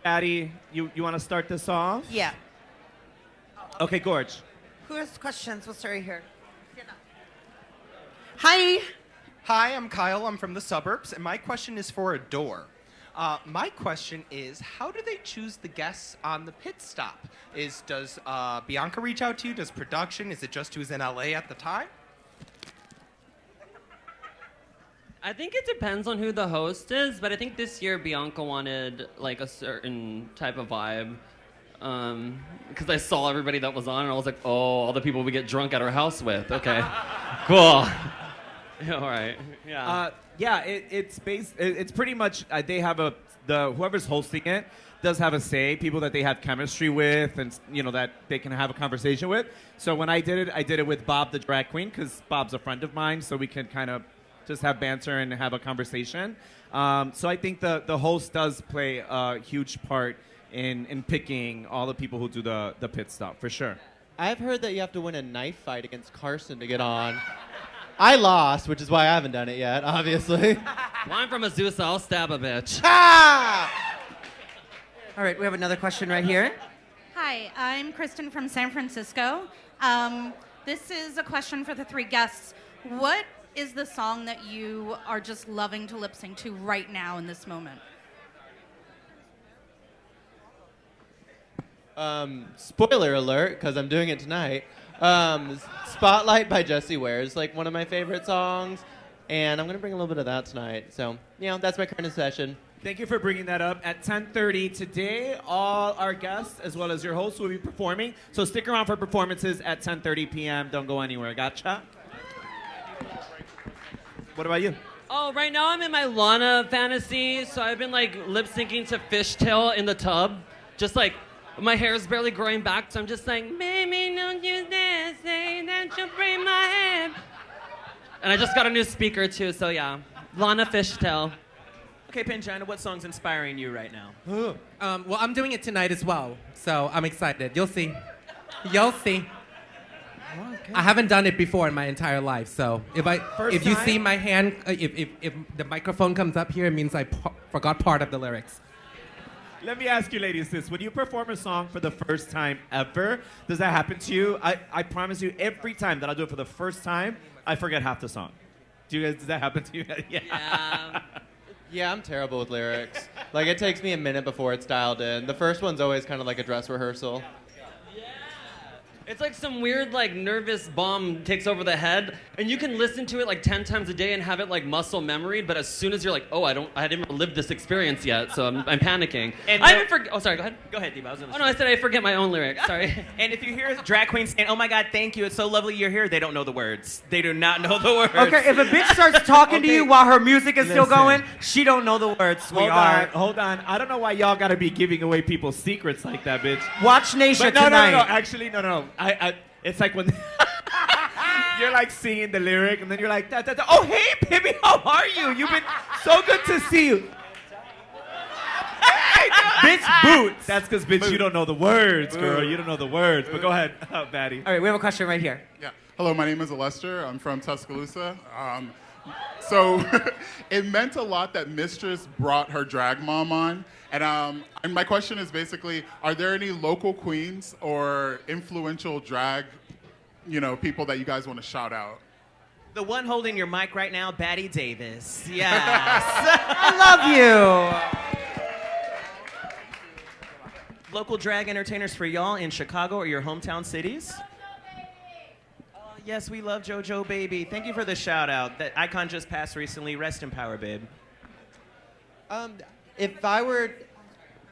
Addie, you want to start this off? Yeah. Okay, Gorge. Who has questions? We'll start right here. Hi. Hi, I'm Kyle. I'm from the suburbs, and my question is for Adore. My question is, how do they choose the guests on the pit stop? Does Bianca reach out to you? Does production? Is it just who's in LA at the time? I think it depends on who the host is, but I think this year Bianca wanted like a certain type of vibe. Because I saw everybody that was on, and I was like, oh, all the people we get drunk at our house with. Okay, cool. Yeah, all right. Yeah. It's pretty much they have whoever's hosting it does have a say. People that they have chemistry with, and that they can have a conversation with. So when I did it with Bob the drag queen, because Bob's a friend of mine, so we can kind of just have banter and have a conversation. So I think the host does play a huge part in picking all the people who do the pit stop, for sure. I've heard that you have to win a knife fight against Carson to get on. I lost, which is why I haven't done it yet, obviously. Well, I'm from Azusa. I'll stab a bitch. All right, we have another question right here. Hi, I'm Kristen from San Francisco. This is a question for the three guests. What is the song that you are just loving to lip sync to right now in this moment? Spoiler alert, because I'm doing it tonight. Spotlight by Jessie Ware is like one of my favorite songs, and I'm going to bring a little bit of that tonight. So, that's my current session. Thank you for bringing that up. At 10:30 today, all our guests, as well as your hosts, will be performing. So stick around for performances at 10:30 p.m. Don't go anywhere. Gotcha? What about you? Oh, right now I'm in my Lana fantasy, so I've been like lip syncing to Fishtail in the tub. Just like, my hair is barely growing back, so I'm just like, baby, don't you dare say that you'll break my head. And I just got a new speaker too, so yeah. Lana Fishtail. Okay, Pangina, what song's inspiring you right now? Well, I'm doing it tonight as well, so I'm excited. You'll see. You'll see. Okay. I haven't done it before in my entire life, so if you see my hand, if the microphone comes up here, it means I forgot part of the lyrics. Let me ask you, ladies, this. When you perform a song for the first time ever, does that happen to you? I promise you, every time that I do it for the first time, I forget half the song. Does that happen to you? Yeah. Yeah, I'm terrible with lyrics. Like, it takes me a minute before it's dialed in. The first one's always kind of like a dress rehearsal. It's like some weird, like, nervous bomb takes over the head, and you can listen to it like 10 times a day and have it like muscle memory. But as soon as you're like, oh, I didn't live this experience yet, so I'm panicking. And I even forget. Oh, sorry. Go ahead. Go ahead, Diva. Oh no, I said I forget my own lyrics. Sorry. And if you hear drag queens saying, "Oh my God, thank you, it's so lovely you're here," they don't know the words. They do not know the words. Okay, if a bitch starts talking to you while her music is still going, she don't know the words, sweetheart. Hold on. I don't know why y'all gotta be giving away people's secrets like that, bitch. Watch Nation But no, tonight. no. Actually, no. It's like when you're like singing the lyric, and then you're like, oh, hey, baby, how are you? You've been so good to see you. Hey, bitch, boots. That's because, bitch, you don't know the words, girl. You don't know the words. But go ahead, Batty. All right, we have a question right here. Yeah. Hello, my name is Lester. I'm from Tuscaloosa. So it meant a lot that Mistress brought her drag mom on. And my question is basically, are there any local queens or influential drag, people that you guys want to shout out? The one holding your mic right now, Batty Davis. Yes. I love you. Local drag entertainers for y'all in Chicago or your hometown cities? Yes, we love JoJo Baby. Thank you for the shout out. That icon just passed recently. Rest in power, babe. If I were,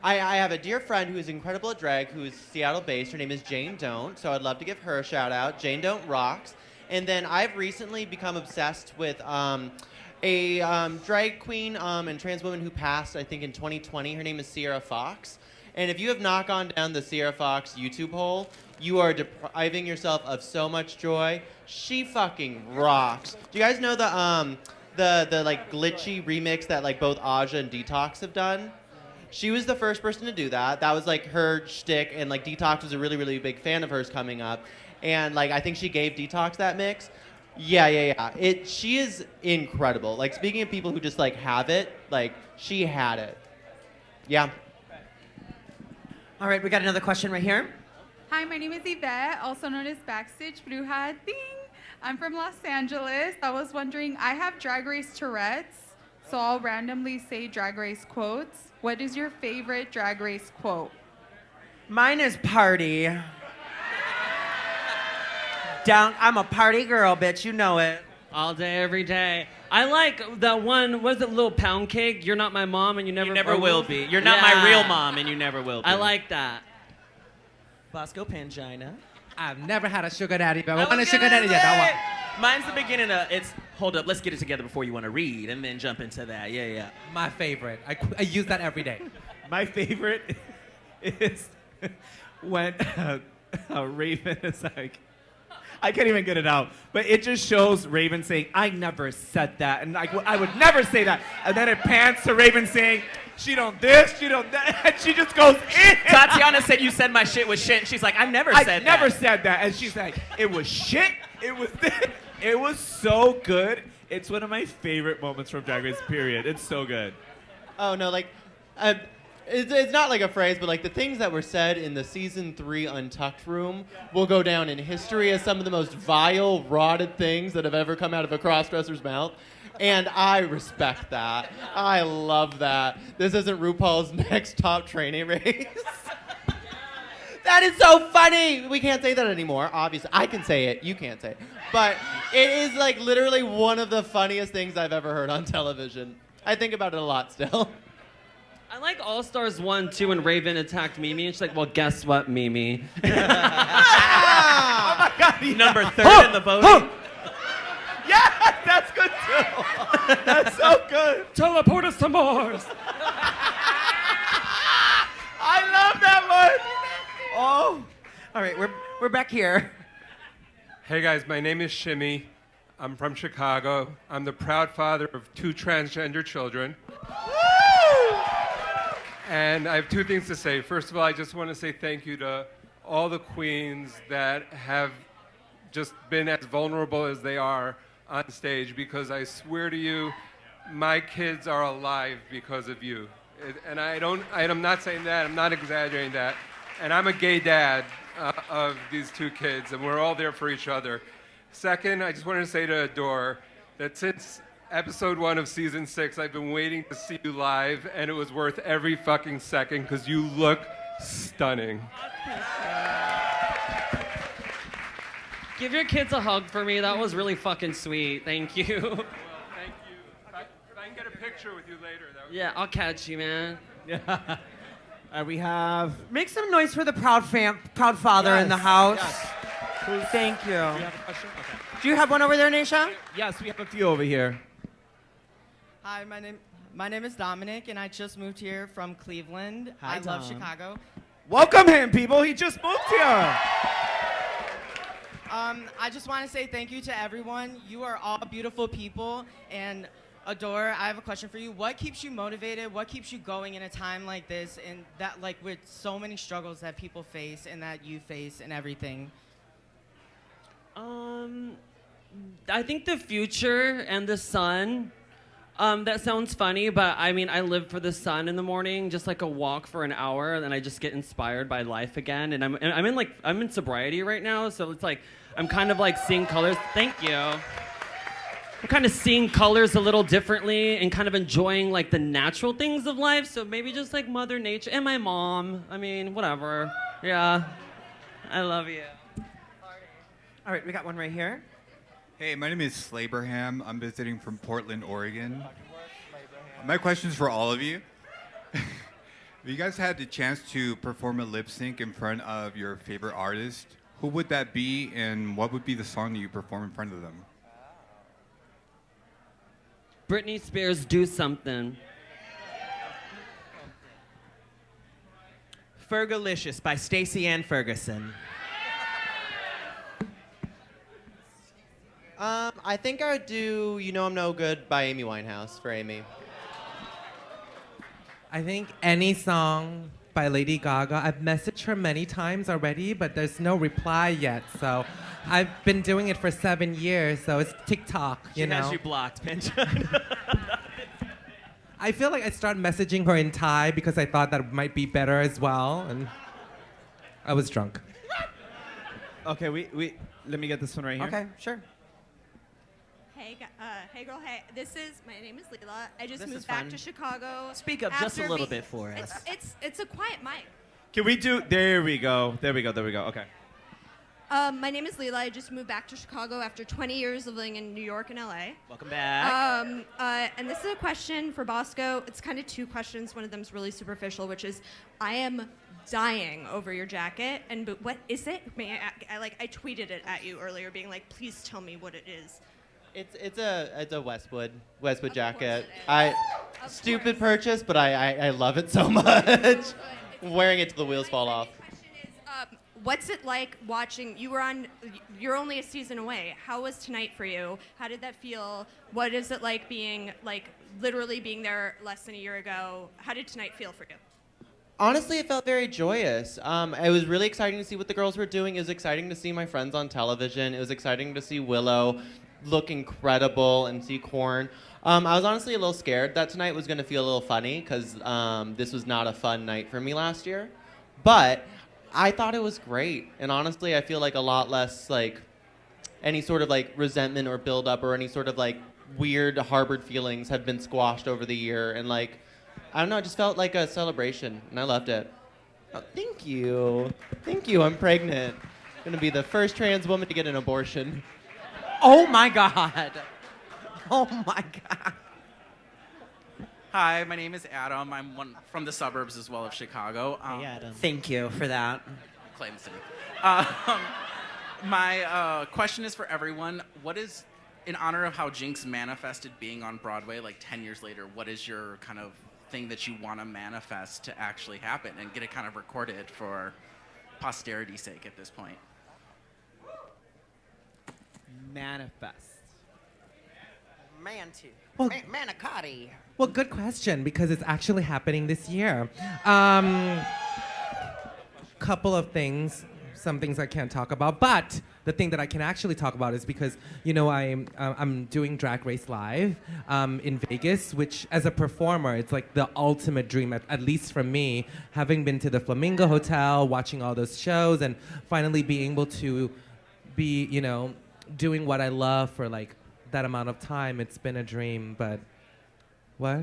I have a dear friend who is incredible at drag, who is Seattle-based. Her name is Jane Don't, so I'd love to give her a shout out. Jane Don't rocks. And then I've recently become obsessed with a drag queen and trans woman who passed, I think, in 2020. Her name is Sierra Fox. And if you have not gone down the Sierra Fox YouTube hole, you are depriving yourself of so much joy. She fucking rocks. Do you guys know the like glitchy remix that like both Aja and Detox have done? She was the first person to do that. That was like her shtick, and like Detox was a really, really big fan of hers coming up. And like I think she gave Detox that mix. Yeah. She is incredible. Like speaking of people who just like have it, like she had it. Yeah. All right, we got another question right here. Hi, my name is Yvette, also known as Backstage Bruja. Ding! I'm from Los Angeles. I was wondering, I have Drag Race Tourette's, so I'll randomly say Drag Race quotes. What is your favorite Drag Race quote? Mine is party. I'm a party girl, bitch. You know it. All day, every day. I like that one, what is it, Little Pound Cake? You're not my mom and you never will be. You're not my real mom and you never will be. I like that. Bosco Pangina. I've never had a sugar daddy, but I want a sugar daddy. Yeah, mine's the beginning of, it's, hold up, let's get it together before you want to read, and then jump into that. Yeah. My favorite. I use that every day. My favorite is when Raven is like, I can't even get it out, but it just shows Raven saying, I never said that, and I would never say that. And then it pans to Raven saying, she don't this, she don't that, and she just goes in. Tatiana said you said my shit was shit, and she's like, I never said that. And she's like, it was shit, it was this. It was so good. It's one of my favorite moments from Drag Race, period. It's so good. Oh, no, like, it's not like a phrase, but like the things that were said in the season 3 Untucked room will go down in history as some of the most vile, rotted things that have ever come out of a crossdresser's mouth. And I respect that. I love that. This isn't RuPaul's Next Top Training Race. That is so funny. We can't say that anymore, obviously. I can say it. You can't say it. But it is like literally one of the funniest things I've ever heard on television. I think about it a lot still. I like All Stars 1, 2, when Raven attacked Mimi, and she's like, well, guess what, Mimi? Oh my God. Yeah. Number 3rd in the voting. Yeah, that's good too. That's so good. Teleport us to Mars. I love that one. Oh. All right, we're back here. Hey guys, my name is Shimmy. I'm from Chicago. I'm the proud father of 2 transgender children. And I have 2 things to say. First of all, I just want to say thank you to all the queens that have just been as vulnerable as they are on stage, because I swear to you, my kids are alive because of you. And I'm not saying that, I'm not exaggerating that. And I'm a gay dad of these 2 kids, and we're all there for each other. Second, I just wanted to say to Adore that since episode 1 of season 6, I've been waiting to see you live, and it was worth every fucking second because you look stunning. Give your kids a hug for me. That was really fucking sweet. Thank you. Thank you. If I can get a picture with you later, that would Yeah, I'll catch you, man. Yeah. We have. Make some noise for the proud father in the house. Yes. Thank you. Do you have a question? Okay. Do you have one over there, Naisha? Yes, we have a few over here. Hi, my name is Dominic, and I just moved here from Cleveland. Hi, I love Dom. Chicago. Welcome him, people. He just moved here. I just want to say thank you to everyone. You are all beautiful people, and Adore, I have a question for you. What keeps you motivated? What keeps you going in a time like this, and that, like, with so many struggles that people face and that you face and everything? I think the future and the sun. That sounds funny, but I mean, I live for the sun in the morning, just like a walk for an hour, and then I just get inspired by life again. And I'm in sobriety right now, so it's like I'm kind of like seeing colors. Thank you. I'm kind of seeing colors a little differently and kind of enjoying like the natural things of life. So maybe just like Mother Nature and my mom. I mean, whatever. Yeah, I love you. All right, we got one right here. Hey, my name is Slaberham. I'm visiting from Portland, Oregon. My question is for all of you. If you guys had the chance to perform a lip sync in front of your favorite artist, who would that be, and what would be the song that you perform in front of them? Britney Spears, Do Something. Fergalicious by Stacey Ann Ferguson. I think I would do You Know I'm No Good by Amy Winehouse for Amy. I think any song by Lady Gaga. I've messaged her many times already, but there's no reply yet. So I've been doing it for 7 years, so it's TikTok, you know. She has you blocked, Pinchon. I feel like I started messaging her in Thai because I thought that might be better as well, and I was drunk. Okay, we let me get this one right here. Okay, sure. Hey girl, hey. My name is Leela. I just This moved is back fun. to Chicago. Speak up just a after little be- bit for us. It's a quiet mic. Can we do? There we go. There we go. There we go. Okay. My name is Leela. I just moved back to Chicago after 20 years of living in New York and LA. Welcome back. And this is a question for Bosco. It's kind of two questions. One of them is really superficial, which is, I am dying over your jacket. But what is it? I tweeted it at you earlier, being like, please tell me what it is. It's a Westwood jacket. Stupid purchase, but I love it so much. Wearing it till the wheels fall off. What's it like watching? You're only a season away. How was tonight for you? How did that feel? What is it like being literally being there less than a year ago? How did tonight feel for you? Honestly, it felt very joyous. It was really exciting to see what the girls were doing. It was exciting to see my friends on television. It was exciting to see Willow look incredible and see Korn. I was honestly a little scared that tonight was going to feel a little funny because this was not a fun night for me last year. But I thought it was great. And honestly, I feel like a lot less any sort of resentment or buildup or any sort of weird harbored feelings have been squashed over the year. And I don't know, it just felt like a celebration and I loved it. Oh, thank you. Thank you. I'm pregnant. I'm going to be the first trans woman to get an abortion. Oh my God. Oh my God. Hi, my name is Adam. I'm from the suburbs as well of Chicago. Hey, Adam. Thank you for that. Claims to me. My question is for everyone. What is, in honor of how Jinx manifested being on Broadway 10 years later, what is your kind of thing that you want to manifest to actually happen and get it kind of recorded for posterity's sake at this point? Manifest. Well, Manicotti. Well, good question, because it's actually happening this year. Couple of things, some things I can't talk about, but the thing that I can actually talk about is because, I'm doing Drag Race Live in Vegas, which as a performer, it's like the ultimate dream, at least for me, having been to the Flamingo Hotel, watching all those shows, and finally being able to be, doing what I love for that amount of time. It's been a dream, but what?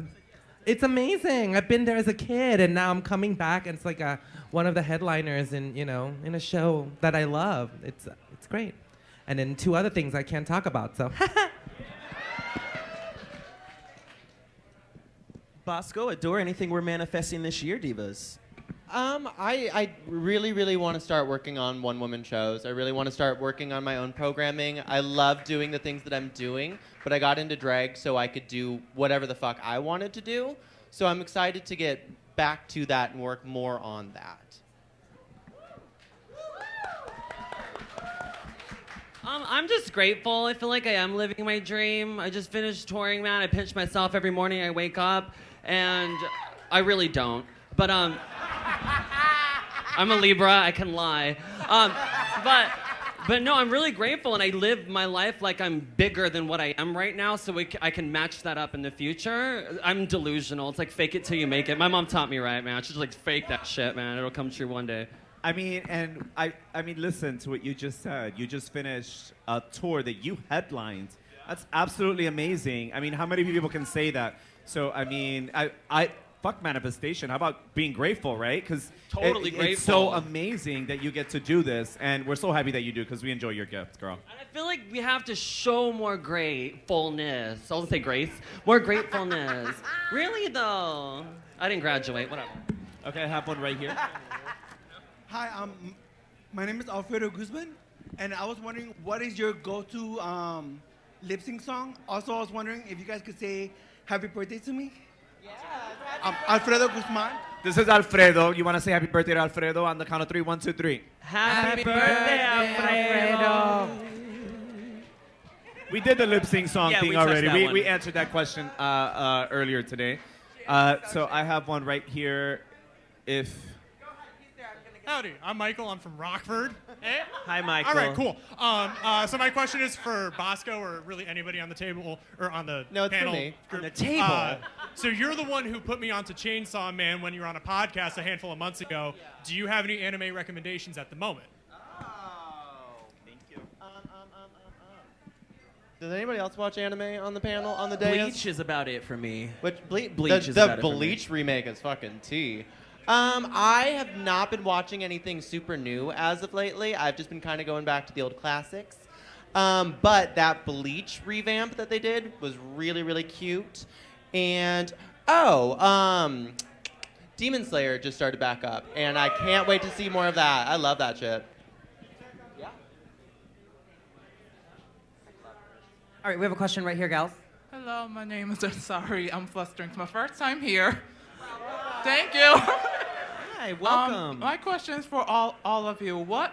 It's amazing. I've been there as a kid, and now I'm coming back, and it's like one of the headliners in in a show that I love. It's great. And then 2 other things I can't talk about. So. Bosco, Adore, anything we're manifesting this year, divas? I really, really want to start working on one-woman shows. I really want to start working on my own programming. I love doing the things that I'm doing, but I got into drag so I could do whatever the fuck I wanted to do. So I'm excited to get back to that and work more on that. I'm just grateful. I feel like I am living my dream. I just finished touring, man. I pinch myself every morning I wake up, and I really don't. But I'm a Libra. I can lie. But But no, I'm really grateful, and I live my life like I'm bigger than what I am right now, so I can match that up in the future. I'm delusional. It's like fake it till you make it. My mom taught me right, man. She's like, fake that shit, man. It'll come true one day. I mean, and I mean, listen to what you just said. You just finished a tour that you headlined. That's absolutely amazing. I mean, how many people can say that? So, I mean, I fuck manifestation. How about being grateful, right? Because Totally it's so grateful. amazing that you get to do this, and we're so happy that you do because we enjoy your gift, girl. I feel like we have to show more gratefulness. I'll say grace. More gratefulness. Really, though. I didn't graduate. Whatever. Okay, I have one right here. Hi, my name is Alfredo Guzman, and I was wondering what is your go-to lip sync song? Also, I was wondering if you guys could say happy birthday to me. Yeah. Alfredo Guzman. This is Alfredo. You want to say happy birthday to Alfredo on the count of 3? 1, 2, 3. Happy birthday, Alfredo. We did the lip sync song Yeah, thing we touched already. that one. We answered that question earlier today. So I have one right here. If Howdy, I'm Michael. I'm from Rockford. Hey. Hi, Michael. All right, cool. So my question is for Bosco or really anybody on the table or on the No, it's for panel. me. group. On the table. So you're the one who put me onto Chainsaw Man when you were on a podcast a handful of months ago. Do you have any anime recommendations at the moment? Does anybody else watch anime on the panel on the day? Bleach is about it for me. Which Bleach is the about it for me. Bleach remake is fucking tea. I have not been watching anything super new as of lately. I've just been kind of going back to the old classics. But that Bleach revamp that they did was really, really cute. And Demon Slayer just started back up, and I can't wait to see more of that. I love that shit. All right, we have a question right here, gals. Hello, my name is Ansari. I'm flustering. It's my first time here. Thank you. Hi, welcome. My question is for all of you. What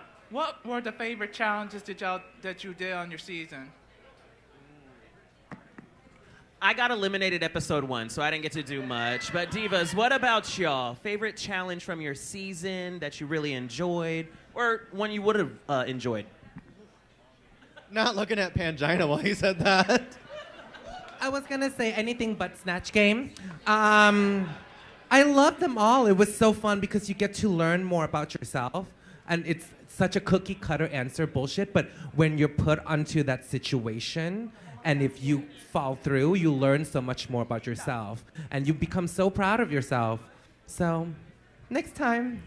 were the favorite challenges that you did on your season? I got eliminated episode 1, so I didn't get to do much. But Divas, what about y'all? Favorite challenge from your season that you really enjoyed, or one you would have enjoyed? Not looking at Pangina while he said that. I was gonna say anything but Snatch Game. I love them all. It was so fun because you get to learn more about yourself, and it's such a cookie cutter answer bullshit. But when you're put onto that situation, and if you fall through, you learn so much more about yourself, and you become so proud of yourself. So, next time.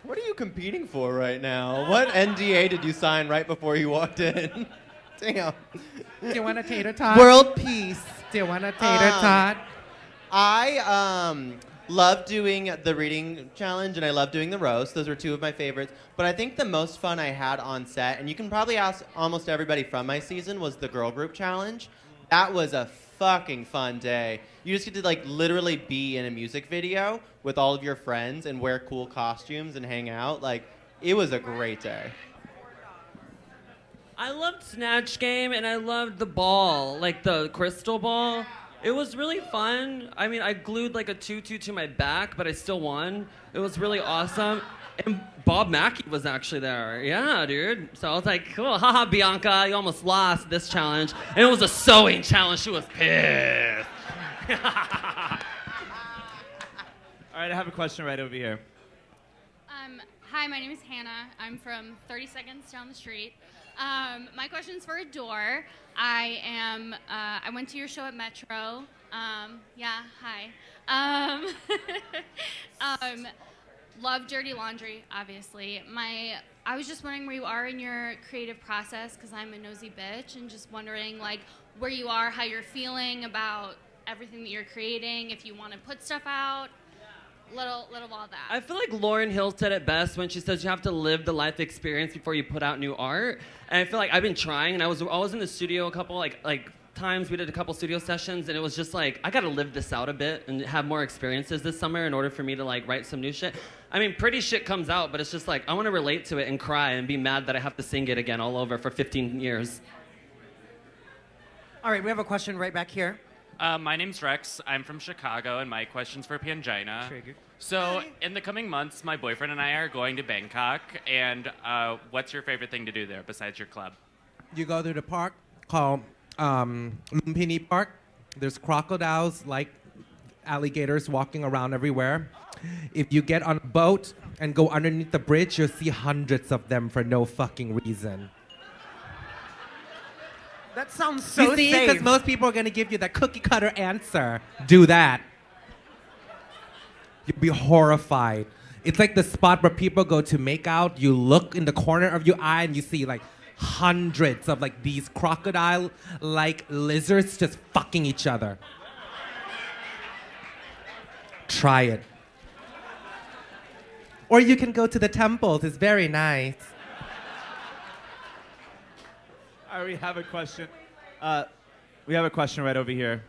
What are you competing for right now? What NDA did you sign right before you walked in? Damn. Do you want a tater tot? World peace. Do you want a tater tot? I love doing the reading challenge, and I love doing the roast. Those were two of my favorites. But I think the most fun I had on set, and you can probably ask almost everybody from my season, was the girl group challenge. That was a fucking fun day. You just get to like literally be in a music video with all of your friends and wear cool costumes and hang out. Like, it was a great day. I loved Snatch Game, and I loved the ball, like the crystal ball. It was really fun. I mean, I glued like a tutu to my back, but I still won. It was really awesome. And Bob Mackie was actually there. Yeah, dude. So I was like, cool. Haha, Bianca, you almost lost this challenge. And it was a sewing challenge. She was pissed. All right, I have a question right over here. Hi, my name is Hannah. I'm from 30 Seconds Down the Street. My question is for Adore. I went to your show at Metro. Yeah, hi. Love Dirty Laundry, obviously. I was just wondering where you are in your creative process, because I'm a nosy bitch, and just wondering like where you are, how you're feeling about everything that you're creating, if you want to put stuff out. Little of all that. I feel like Lauryn Hill said it best when she says you have to live the life experience before you put out new art. And I feel like I've been trying, and I was in the studio a couple like times. We did a couple studio sessions, and it was just like I got to live this out a bit and have more experiences this summer in order for me to like write some new shit. I mean, pretty shit comes out, but it's just like I want to relate to it and cry and be mad that I have to sing it again all over for 15 years. All right, we have a question right back here. My name's Rex. I'm from Chicago, and my question's for Pangina. So, in the coming months, my boyfriend and I are going to Bangkok, and what's your favorite thing to do there besides your club? You go to the park called Lumpini Park. There's crocodiles like alligators walking around everywhere. If you get on a boat and go underneath the bridge, you'll see hundreds of them for no fucking reason. That sounds so You see, because safe. most people are going to give you the cookie cutter answer. Do that. You'll be horrified. It's like the spot where people go to make out. You look in the corner of your eye and you see like hundreds of like these crocodile-like lizards just fucking each other. Try it. Or you can go to the temples. It's very nice. All right, we have a question. We have a question right over here.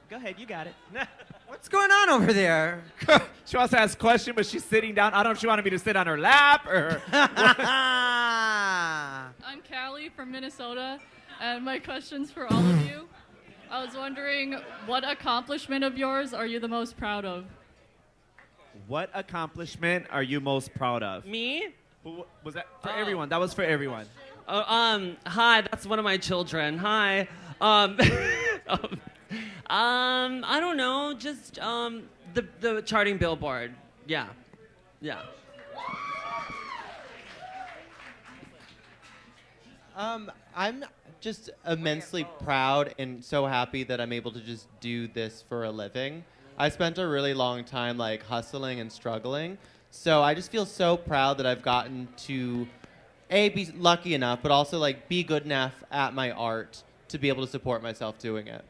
Go ahead, you got it. What's going on over there? She wants to ask a question, but she's sitting down. I don't know if she wanted me to sit on her lap or. I'm Callie from Minnesota, and my question's for all of you. I was wondering, what accomplishment of yours are you the most proud of? What accomplishment are you most proud of? Me? Was that for everyone? That was for everyone. Hi, that's one of my children. Hi. I don't know, just the charting Billboard. Yeah. Yeah. I'm just immensely proud and so happy that I'm able to just do this for a living. I spent a really long time like hustling and struggling. So I just feel so proud that I've gotten to be lucky enough, but also like be good enough at my art to be able to support myself doing it.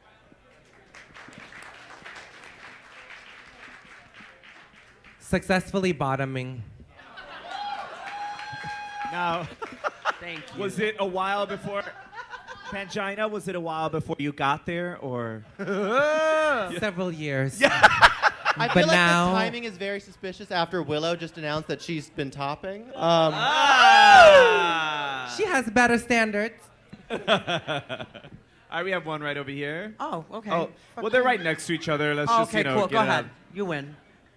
Successfully bottoming. Now, thank you. Was it a while before Pangina? Was it a while before you got there, or Several years. I But feel like now- the timing is very suspicious after Willow just announced that she's been topping. She has better standards. All right, we have one right over here. Oh, okay. Oh, well, they're right next to each other. Let's Oh, just, okay, you know, cool. get Go it ahead. out. You win.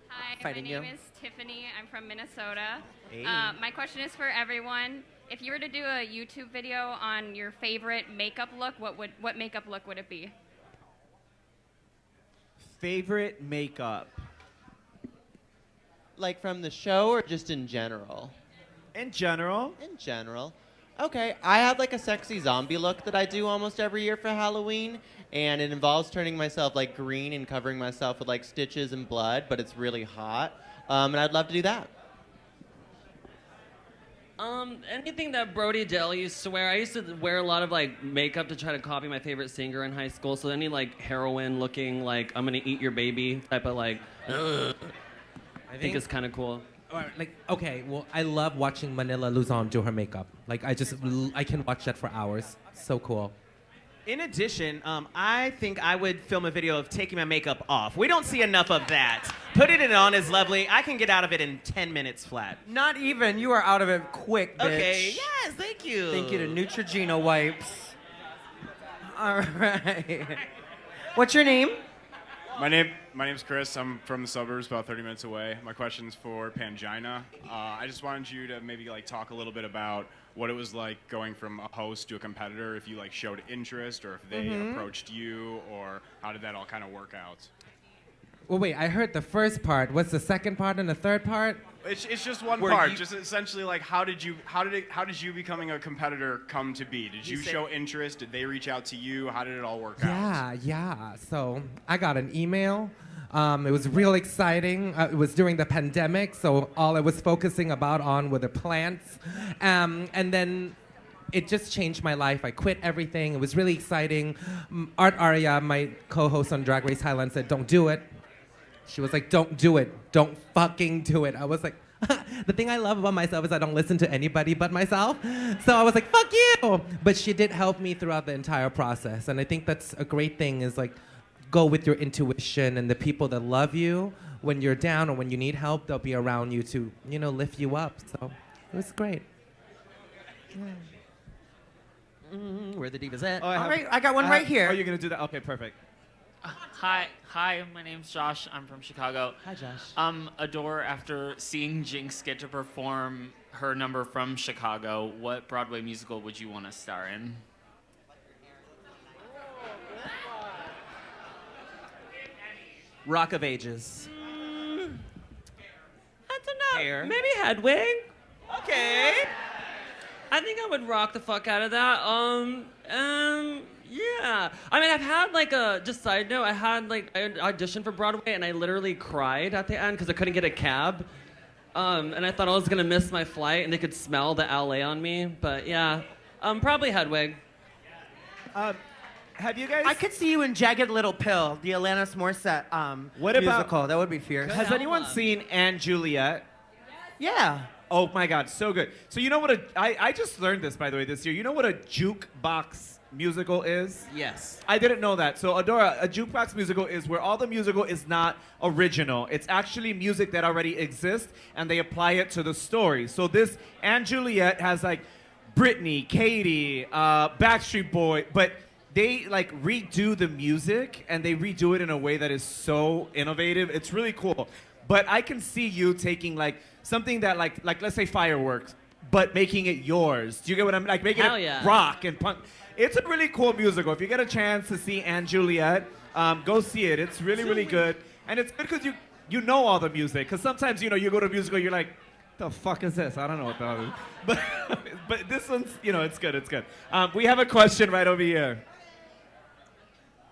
Hi, Fighting my you. name is Tiffany. I'm from Minnesota. Hey. My question is for everyone. If you were to do a YouTube video on your favorite makeup look, what makeup look would it be? Favorite makeup? Like from the show or just in general? In general. In general. Okay, I have like a sexy zombie look that I do almost every year for Halloween, and it involves turning myself like green and covering myself with like stitches and blood, but it's really hot. And I'd love to do that. Anything that Brody Dale used to wear. I used to wear a lot of like makeup to try to copy my favorite singer in high school. So any like heroin looking, like I'm gonna eat your baby type of like. I think it's kind of cool. Like, okay, well, I love watching Manila Luzon do her makeup. Like, I can watch that for hours. So cool. In addition, I think I would film a video of taking my makeup off. We don't see enough of that. Putting it on is lovely. I can get out of it in 10 minutes flat. Not even. You are out of it quick, bitch. Okay, yes, thank you. Thank you to Neutrogena wipes. All right. What's your name? My name's Chris. I'm from the suburbs, about 30 minutes away. My question's for Pangina. I just wanted you to maybe like talk a little bit about what it was like going from a host to a competitor, if you like showed interest or if they approached you, or how did that all kind of work out? Well, wait, I heard the first part. What's the second part and the third part? It's just one Were part. you- Just essentially like how did you becoming a competitor come to be? Did you show interest? Did they reach out to you? How did it all work out? Yeah. So I got an email. It was real exciting. It was during the pandemic, so all I was focusing on were the plants. And then it just changed my life. I quit everything. It was really exciting. Art Arya, my co-host on Drag Race Highland, said, "Don't do it." She was like, "Don't do it. Don't fucking do it." I was like, the thing I love about myself is I don't listen to anybody but myself. So I was like, fuck you. But she did help me throughout the entire process. And I think that's a great thing is like, go with your intuition, and the people that love you when you're down or when you need help, they'll be around you to, lift you up. So It was great. Where the divas at? Oh, I got one right here. Oh, you're gonna do that? Okay, perfect. Hi, my name's Josh. I'm from Chicago. Hi, Josh. Adore, after seeing Jinx get to perform her number from Chicago, what Broadway musical would you want to star in? Rock of Ages. I don't know. Hair. Maybe Hedwig. Okay. I think I would rock the fuck out of that. Yeah. I mean, I've had like just side note, I auditioned for Broadway and I literally cried at the end because I couldn't get a cab. And I thought I was gonna miss my flight and they could smell the LA on me. But yeah, probably Hedwig. Have you guys? I could see you in Jagged Little Pill, the Alanis Morissette What about- musical. That would be fierce. Has anyone seen Anne Juliet? Yeah. Oh my God, so good. So you know what I just learned this, by the way, this year. You know what a jukebox musical is? Yes. I didn't know that. So Adora, a jukebox musical is where all the musical is not original. It's actually music that already exists, and they apply it to the story. So this Anne Juliet has like Britney, Katie, Backstreet Boy, but they like redo the music, and they redo it in a way that is so innovative. It's really cool. But I can see you taking like something that like let's say Fireworks, but making it yours. Do you get what I'm like? Making Hell it yeah. rock and punk. It's a really cool musical. If you get a chance to see Anne Juliet, go see it. It's really really good, and it's good because you know all the music. Because sometimes you go to a musical, you're like, the fuck is this? I don't know what that is. But this one's it's good. It's good. We have a question right over here.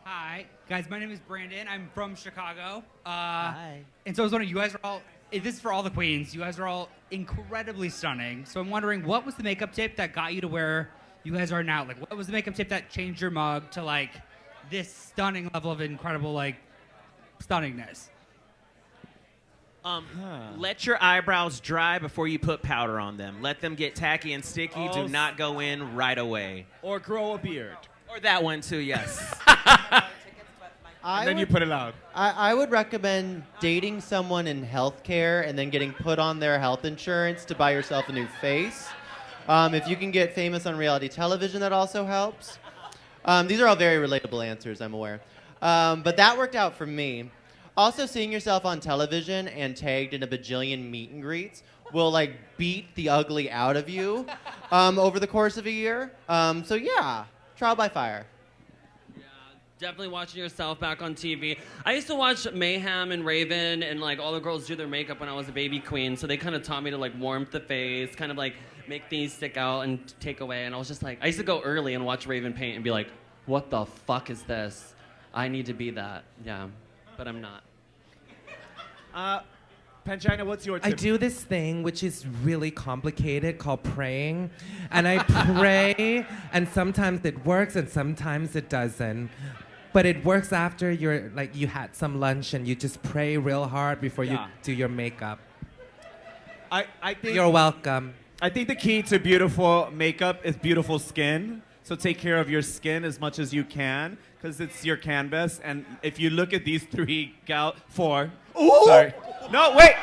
Hi, guys. My name is Brandon. I'm from Chicago. Hi. And so I was wondering, you guys are all, this is for all the queens, you guys are all incredibly stunning. So I'm wondering, what was the makeup tip that got you to where you guys are now? Like, what was the makeup tip that changed your mug to, like, this stunning level of incredible, like, stunningness? Let your eyebrows dry before you put powder on them. Let them get tacky and sticky. Oh, Do not go in right away. Or grow a beard. Or that one too, yes. And then you put it out. I would recommend dating someone in healthcare and then getting put on their health insurance to buy yourself a new face. If you can get famous on reality television, that also helps. These are all very relatable answers, I'm aware. But that worked out for me. Also, seeing yourself on television and tagged in a bajillion meet and greets will like beat the ugly out of you over the course of a year. So yeah, trial by fire. Definitely watching yourself back on TV. I used to watch Mayhem and Raven and like all the girls do their makeup when I was a baby queen. So they kind of taught me to like warmth the face, kind of like make things stick out and take away. And I was just like, I used to go early and watch Raven paint and be like, what the fuck is this? I need to be that. Yeah, but I'm not. Pangina, what's your tip? I do this thing which is really complicated called praying. And I pray, and sometimes it works and sometimes it doesn't. But it works after you had some lunch and you just pray real hard before you do your makeup. I think You're welcome. I think the key to beautiful makeup is beautiful skin. So take care of your skin as much as you can, because it's your canvas. And if you look at these four. Ooh! Sorry. No, wait.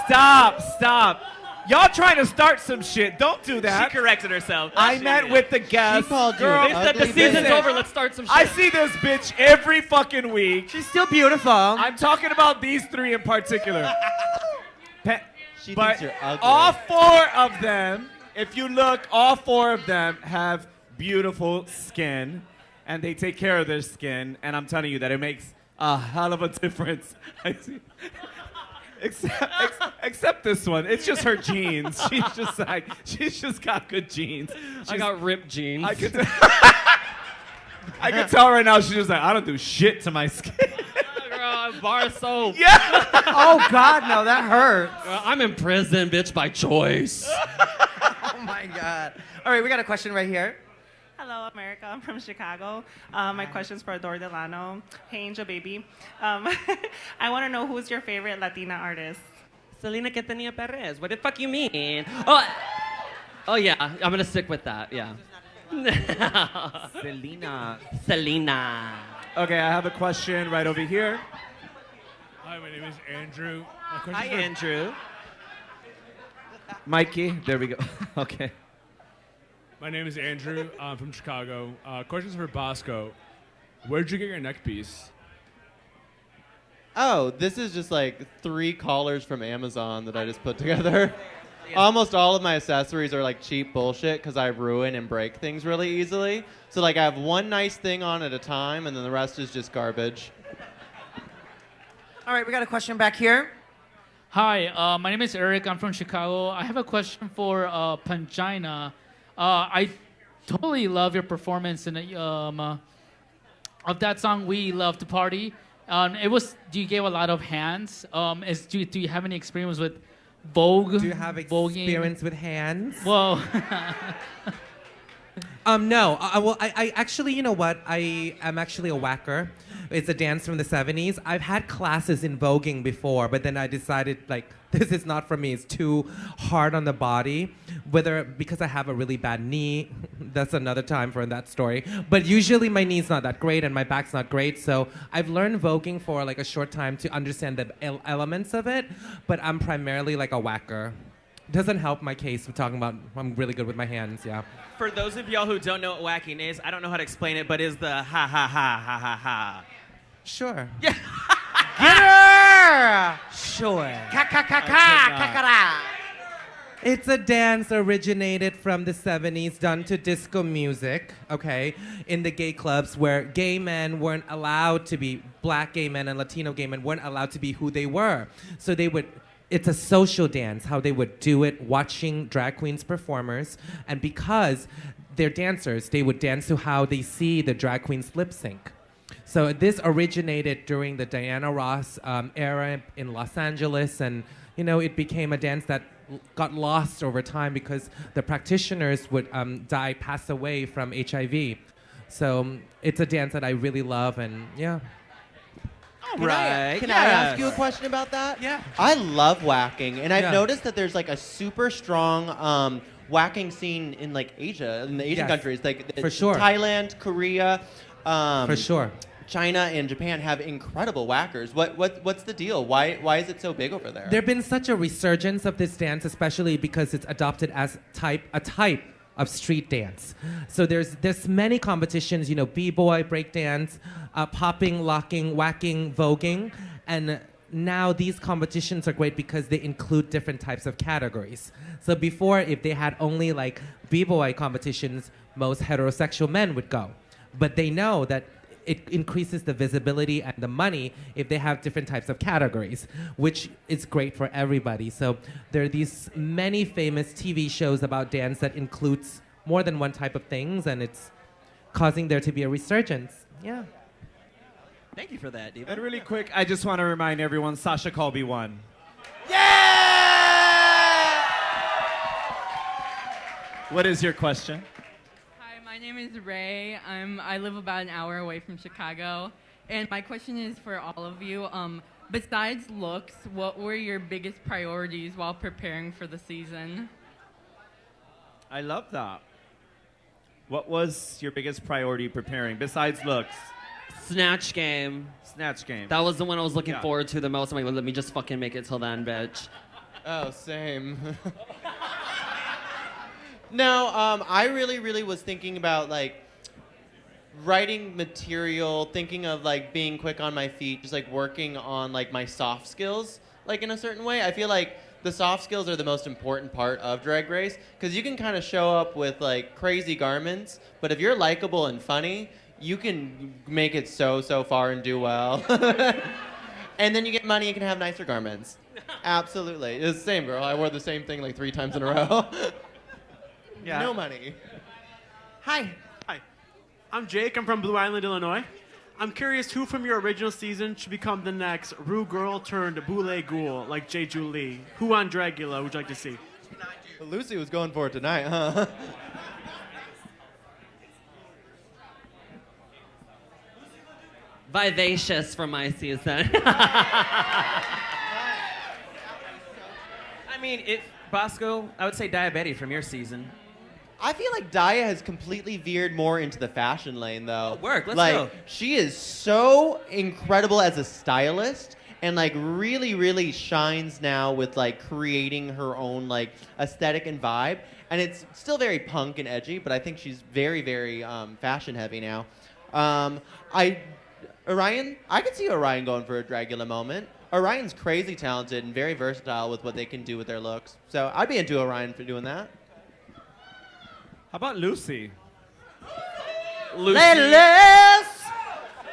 Stop. Y'all trying to start some shit. Don't do that. She corrected herself. I met with the guests. She called you Girl, an They said the ugly season's bitch. over, let's start some shit. I see this bitch every fucking week. She's still beautiful. I'm talking about these three in particular. She But thinks you're ugly. all four of them, if you look, all four of them have beautiful skin, and they take care of their skin. And I'm telling you that it makes a hell of a difference. I see. Except this one. It's just her jeans. She's just got good jeans. I got ripped jeans. I can tell right now she's just like, I don't do shit to my skin. Girl, bar soap. Yeah. Oh God, no, that hurts. Girl, I'm in prison, bitch, by choice. Oh my God. All right, we got a question right here. Hello, America. I'm from Chicago. My question's for Adore Delano. Hey, Angel Baby. I want to know who's your favorite Latina artist? Selena Quintanilla Perez. What the fuck you mean? Oh yeah, I'm gonna stick with that. Yeah. Selena. Okay, I have a question right over here. Hi, my name is Andrew. My Hi, Andrew. Mikey, there we go. Okay. My name is Andrew. I'm from Chicago. Questions for Bosco. Where'd you get your neck piece? Oh, this is just like 3 collars from Amazon that I just put together. Almost all of my accessories are like cheap bullshit because I ruin and break things really easily. So like I have one nice thing on at a time, and then the rest is just garbage. All right, we got a question back here. Hi, my name is Eric. I'm from Chicago. I have a question for Pangina. I totally love your performance in of that song, "We Love to Party." You gave a lot of hands. Do you have any experience with Vogue? Do you have experience with hands? Well, no. I actually, you know what? I am actually a whacker. It's a dance from the 70s. I've had classes in voguing before, but then I decided, like, this is not for me. It's too hard on the body. Because I have a really bad knee, that's another time for that story. But usually my knee's not that great and my back's not great. So I've learned voguing for like a short time to understand the elements of it. But I'm primarily like a whacker. Doesn't help my case. I'm really good with my hands, yeah. For those of y'all who don't know what whacking is, I don't know how to explain it, but is the ha ha ha ha ha ha. Sure. Yeah. Get her! Sure. Ka-ka-ka-ka! It's a dance originated from the 70s, done to disco music, okay, in the gay clubs where gay men weren't allowed to be, black gay men and Latino gay men weren't allowed to be who they were. So it's a social dance, how they would do it, watching drag queens performers. And because they're dancers, they would dance to how they see the drag queens lip sync. So this originated during the Diana Ross era in Los Angeles, and it became a dance that got lost over time because the practitioners would pass away from HIV. So it's a dance that I really love, and yeah. Can I ask you a question about that? Yeah. I love whacking, and I've Yeah. noticed that there's like a super strong whacking scene in like Asia, in the Asian Yes. countries, like For sure. Thailand, Korea. For sure. China and Japan have incredible whackers. What's the deal? Why is it so big over there? There's been such a resurgence of this dance, especially because it's adopted as a type of street dance. So there's many competitions, b-boy, breakdance, popping, locking, whacking, voguing, and now these competitions are great because they include different types of categories. So before, if they had only like b-boy competitions, most heterosexual men would go. But they know that it increases the visibility and the money if they have different types of categories, which is great for everybody. So there are these many famous TV shows about dance that includes more than one type of things, and it's causing there to be a resurgence. Yeah. Thank you for that, Diva. And really quick, I just want to remind everyone, Sasha Colby won. What is your question? My name is Ray. I live about an hour away from Chicago. And my question is for all of you. Besides looks, what were your biggest priorities while preparing for the season? I love that. What was your biggest priority preparing, besides looks? Snatch Game. Snatch Game. That was the one I was looking Yeah. forward to the most. I'm like, let me just fucking make it till then, bitch. Oh, same. No, I really was thinking about like writing material, thinking of like being quick on my feet, just like working on like my soft skills, like in a certain way. I feel like the soft skills are the most important part of Drag Race because you can kind of show up with like crazy garments, but if you're likable and funny, you can make it so far and do well. And then you get money, you can have nicer garments. Absolutely. It's the same, girl. I wore the same thing like 3 times in a row. Yeah. No money. Hi. Hi. I'm Jake. I'm from Blue Island, Illinois. I'm curious who from your original season should become the next Rue Girl turned Boule Ghoul, like Jay Julie. Who on Dragula would you like to see? Lucy was going for it tonight, huh? Vivacious from my season. I mean, Bosco, I would say Diabetti from your season. I feel like Daya has completely veered more into the fashion lane, though. Let's like, go. She is so incredible as a stylist, and like really, really shines now with like creating her own like aesthetic and vibe. And it's still very punk and edgy, but I think she's very, very fashion heavy now. Orion, I could see Orion going for a Dragula moment. Orion's crazy talented and very versatile with what they can do with their looks. So I'd be into Orion for doing that. How about Lucy? Lettuce!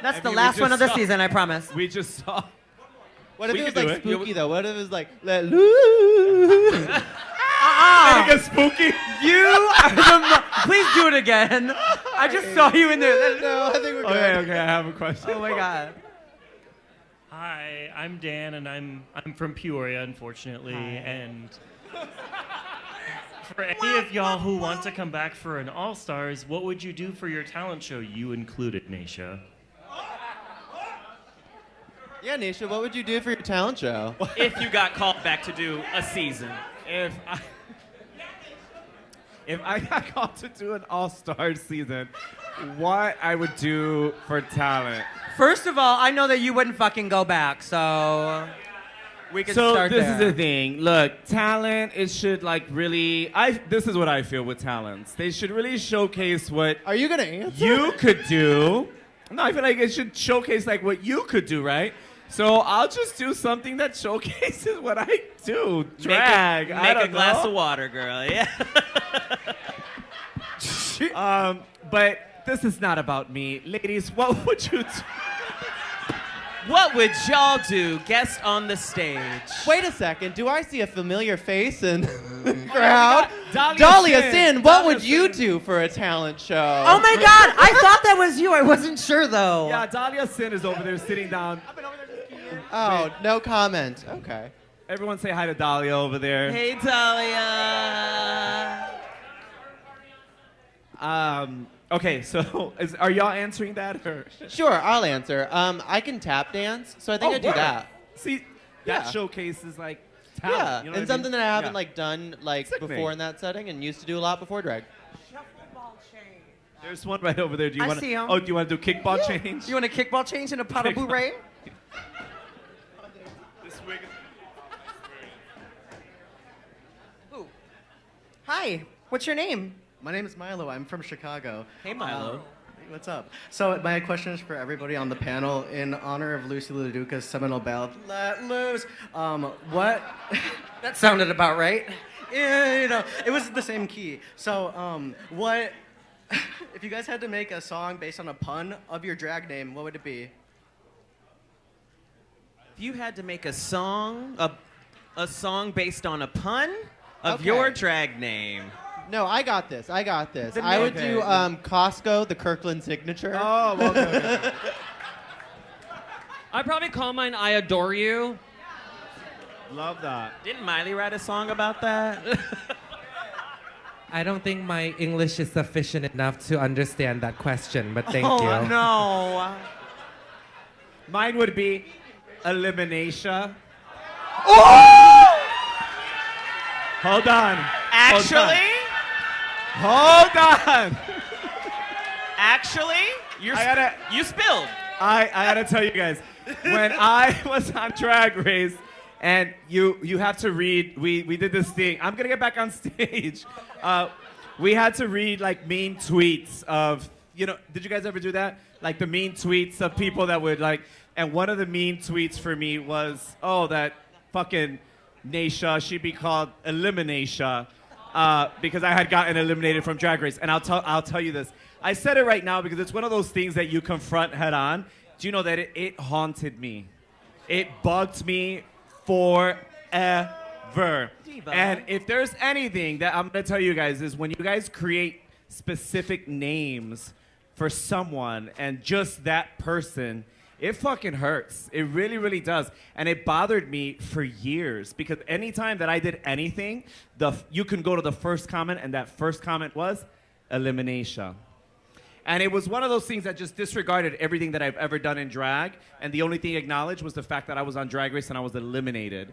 That's I the mean, we last one just of the saw- season, I promise. We just saw. What if We it was could do like it. spooky though? What if it was like let loose? Make it spooky. You are the please do it again. I just saw you in there. No, I think we're Okay, okay, I have a question. Oh my god. Hi, I'm Dan, and I'm from Peoria, unfortunately. And for any of y'all who want to come back for an All Stars, what would you do for your talent show? You included, Naisha. Yeah, Nisha, what would you do for your talent show? If you got called back to do a season. If I got called to do an all-star season, what I would do for talent? First of all, I know that you wouldn't fucking go back, so we can So start this there. is the thing. Look, talent, it should like really. This is what I feel with talents. They should really showcase what. Are you gonna answer? You could do. No, I feel like it should showcase like what you could do, right? So I'll just do something that showcases what I do. Drag. I Make don't a glass know. of water, girl. Yeah. But this is not about me, ladies. What would you do? What would y'all do? Guest on the stage. Wait a second. Do I see a familiar face in the crowd? Dahlia Dahlia Sin. Sin, what would you do for a talent show? Oh my god, I thought that was you. I wasn't sure though. Yeah, Dahlia Sin is over there sitting down. Oh, no comment. Okay. Everyone say hi to Dahlia over there. Hey, Dahlia. Okay, so are y'all answering that or? Sure, I'll answer. I can tap dance, so I think I'd do word. that. See, Yeah. that showcases like Yeah, talent. You know and what I something mean? that I haven't Yeah. like done like Sickening. before in that setting, and used to do a lot before drag. There's one right over there. Do you I want? see 'em. Oh, do you want to do kickball change? You want a kickball change in a pot of Kickball. bourrée? This wig. Hi, what's your name? My name is Milo. I'm from Chicago. Hey, Milo. Hey, what's up? So my question is for everybody on the panel. In honor of Lucy LaDuca's seminal ballad, "Let Loose," what? That sounded about right. Yeah, you know, it was the same key. So, what? If you guys had to make a song based on a pun of your drag name, what would it be? If you had to make a song based on a pun of Okay. your drag name. No, I got this. I got this. The I would name. do Costco, the Kirkland signature. Oh, well, okay. I'd probably call mine "I Adore You." Love that. Didn't Miley write a song about that? I don't think my English is sufficient enough to understand that question, but thank Oh, you. no. Mine would be Elimination. Hold on. Actually? Hold on. Actually? You spilled. I gotta tell you guys, when I was on Drag Race, and you have to read, we did this thing. I'm gonna get back on stage. We had to read like mean tweets of, did you guys ever do that? Like the mean tweets of people that would like, and one of the mean tweets for me was, oh, that fucking Naisha, she'd be called Elimination, because I had gotten eliminated from Drag Race. And I'll tell you this. I said it right now because it's one of those things that you confront head on. Do you know that it haunted me? It bugged me forever. And if there's anything that I'm going to tell you guys is when you guys create specific names for someone and just that person, it fucking hurts. It really, really does. And it bothered me for years because anytime that I did anything, you can go to the first comment and that first comment was Elimination. And it was one of those things that just disregarded everything that I've ever done in drag. And the only thing acknowledged was the fact that I was on Drag Race and I was eliminated.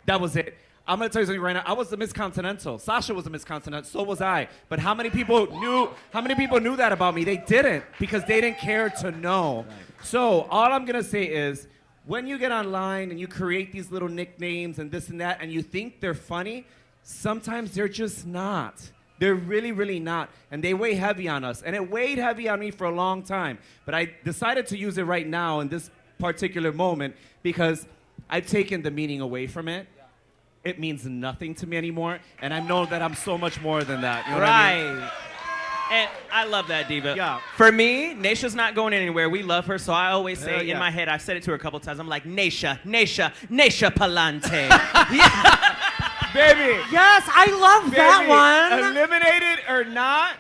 That was it. I'm going to tell you something right now. I was the Miss Continental. Sasha was the Miss Continental. So was I. But how many people knew that about me? They didn't because they didn't care to know. So all I'm going to say is when you get online and you create these little nicknames and this and that, and you think they're funny, sometimes they're just not. They're really, really not. And they weigh heavy on us. And it weighed heavy on me for a long time. But I decided to use it right now in this particular moment because I've taken the meaning away from it. It means nothing to me anymore. And I know that I'm so much more than that. You know what I mean? And I love that, Diva. Yeah. For me, Naisha's not going anywhere. We love her, so I always say Yeah. in my head, I've said it to her a couple times, I'm like, Naisha Palante. Baby. Yes, I love that one. Eliminated or not,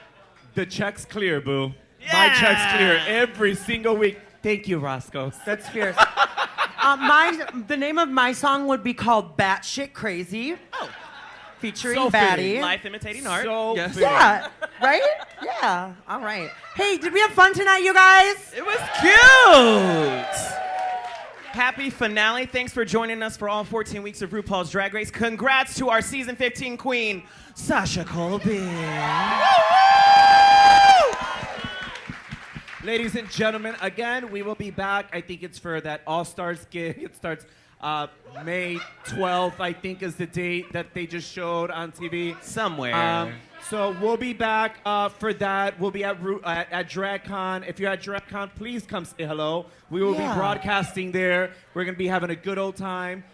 the check's clear, boo. My check's clear every single week. Thank you, Roscoe. That's fierce. The name of my song would be called Batshit Crazy. Oh. Featuring So Batty. fitting. Life imitating art. So Yes. fitting. Yeah, right? Yeah, all right. Hey, did we have fun tonight, you guys? It was cute. Happy finale. Thanks for joining us for all 14 weeks of RuPaul's Drag Race. Congrats to our season 15 queen, Sasha Colby. Ladies and gentlemen, again, we will be back. I think it's for that All-Stars gig. It starts May 12th, I think, is the date that they just showed on TV. Somewhere. So we'll be back for that. We'll be at DragCon. If you're at DragCon, please come say hello. We will be broadcasting there. We're going to be having a good old time,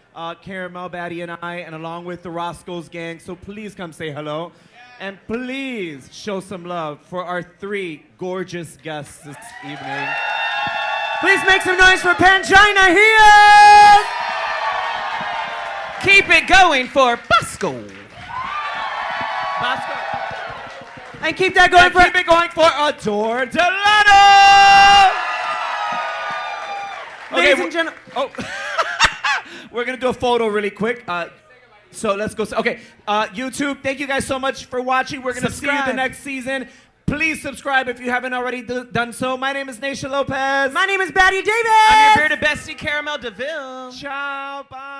Caramel, Batty, and I, and along with the Roscoe's gang. So please come say hello. And please show some love for our 3 gorgeous guests this evening. Please make some noise for Pangina here! Keep it going for Bosco. And keep that going for... Keep it going for Adore Delano! Ladies and gentlemen... Oh. We're going to do a photo really quick. So let's go. Okay, YouTube, thank you guys so much for watching. We're going to see you the next season. Please subscribe if you haven't already done so. My name is Naisha Lopez. My name is Batty Davis. I'm your bearded bestie, Caramel DeVille. Ciao, bye.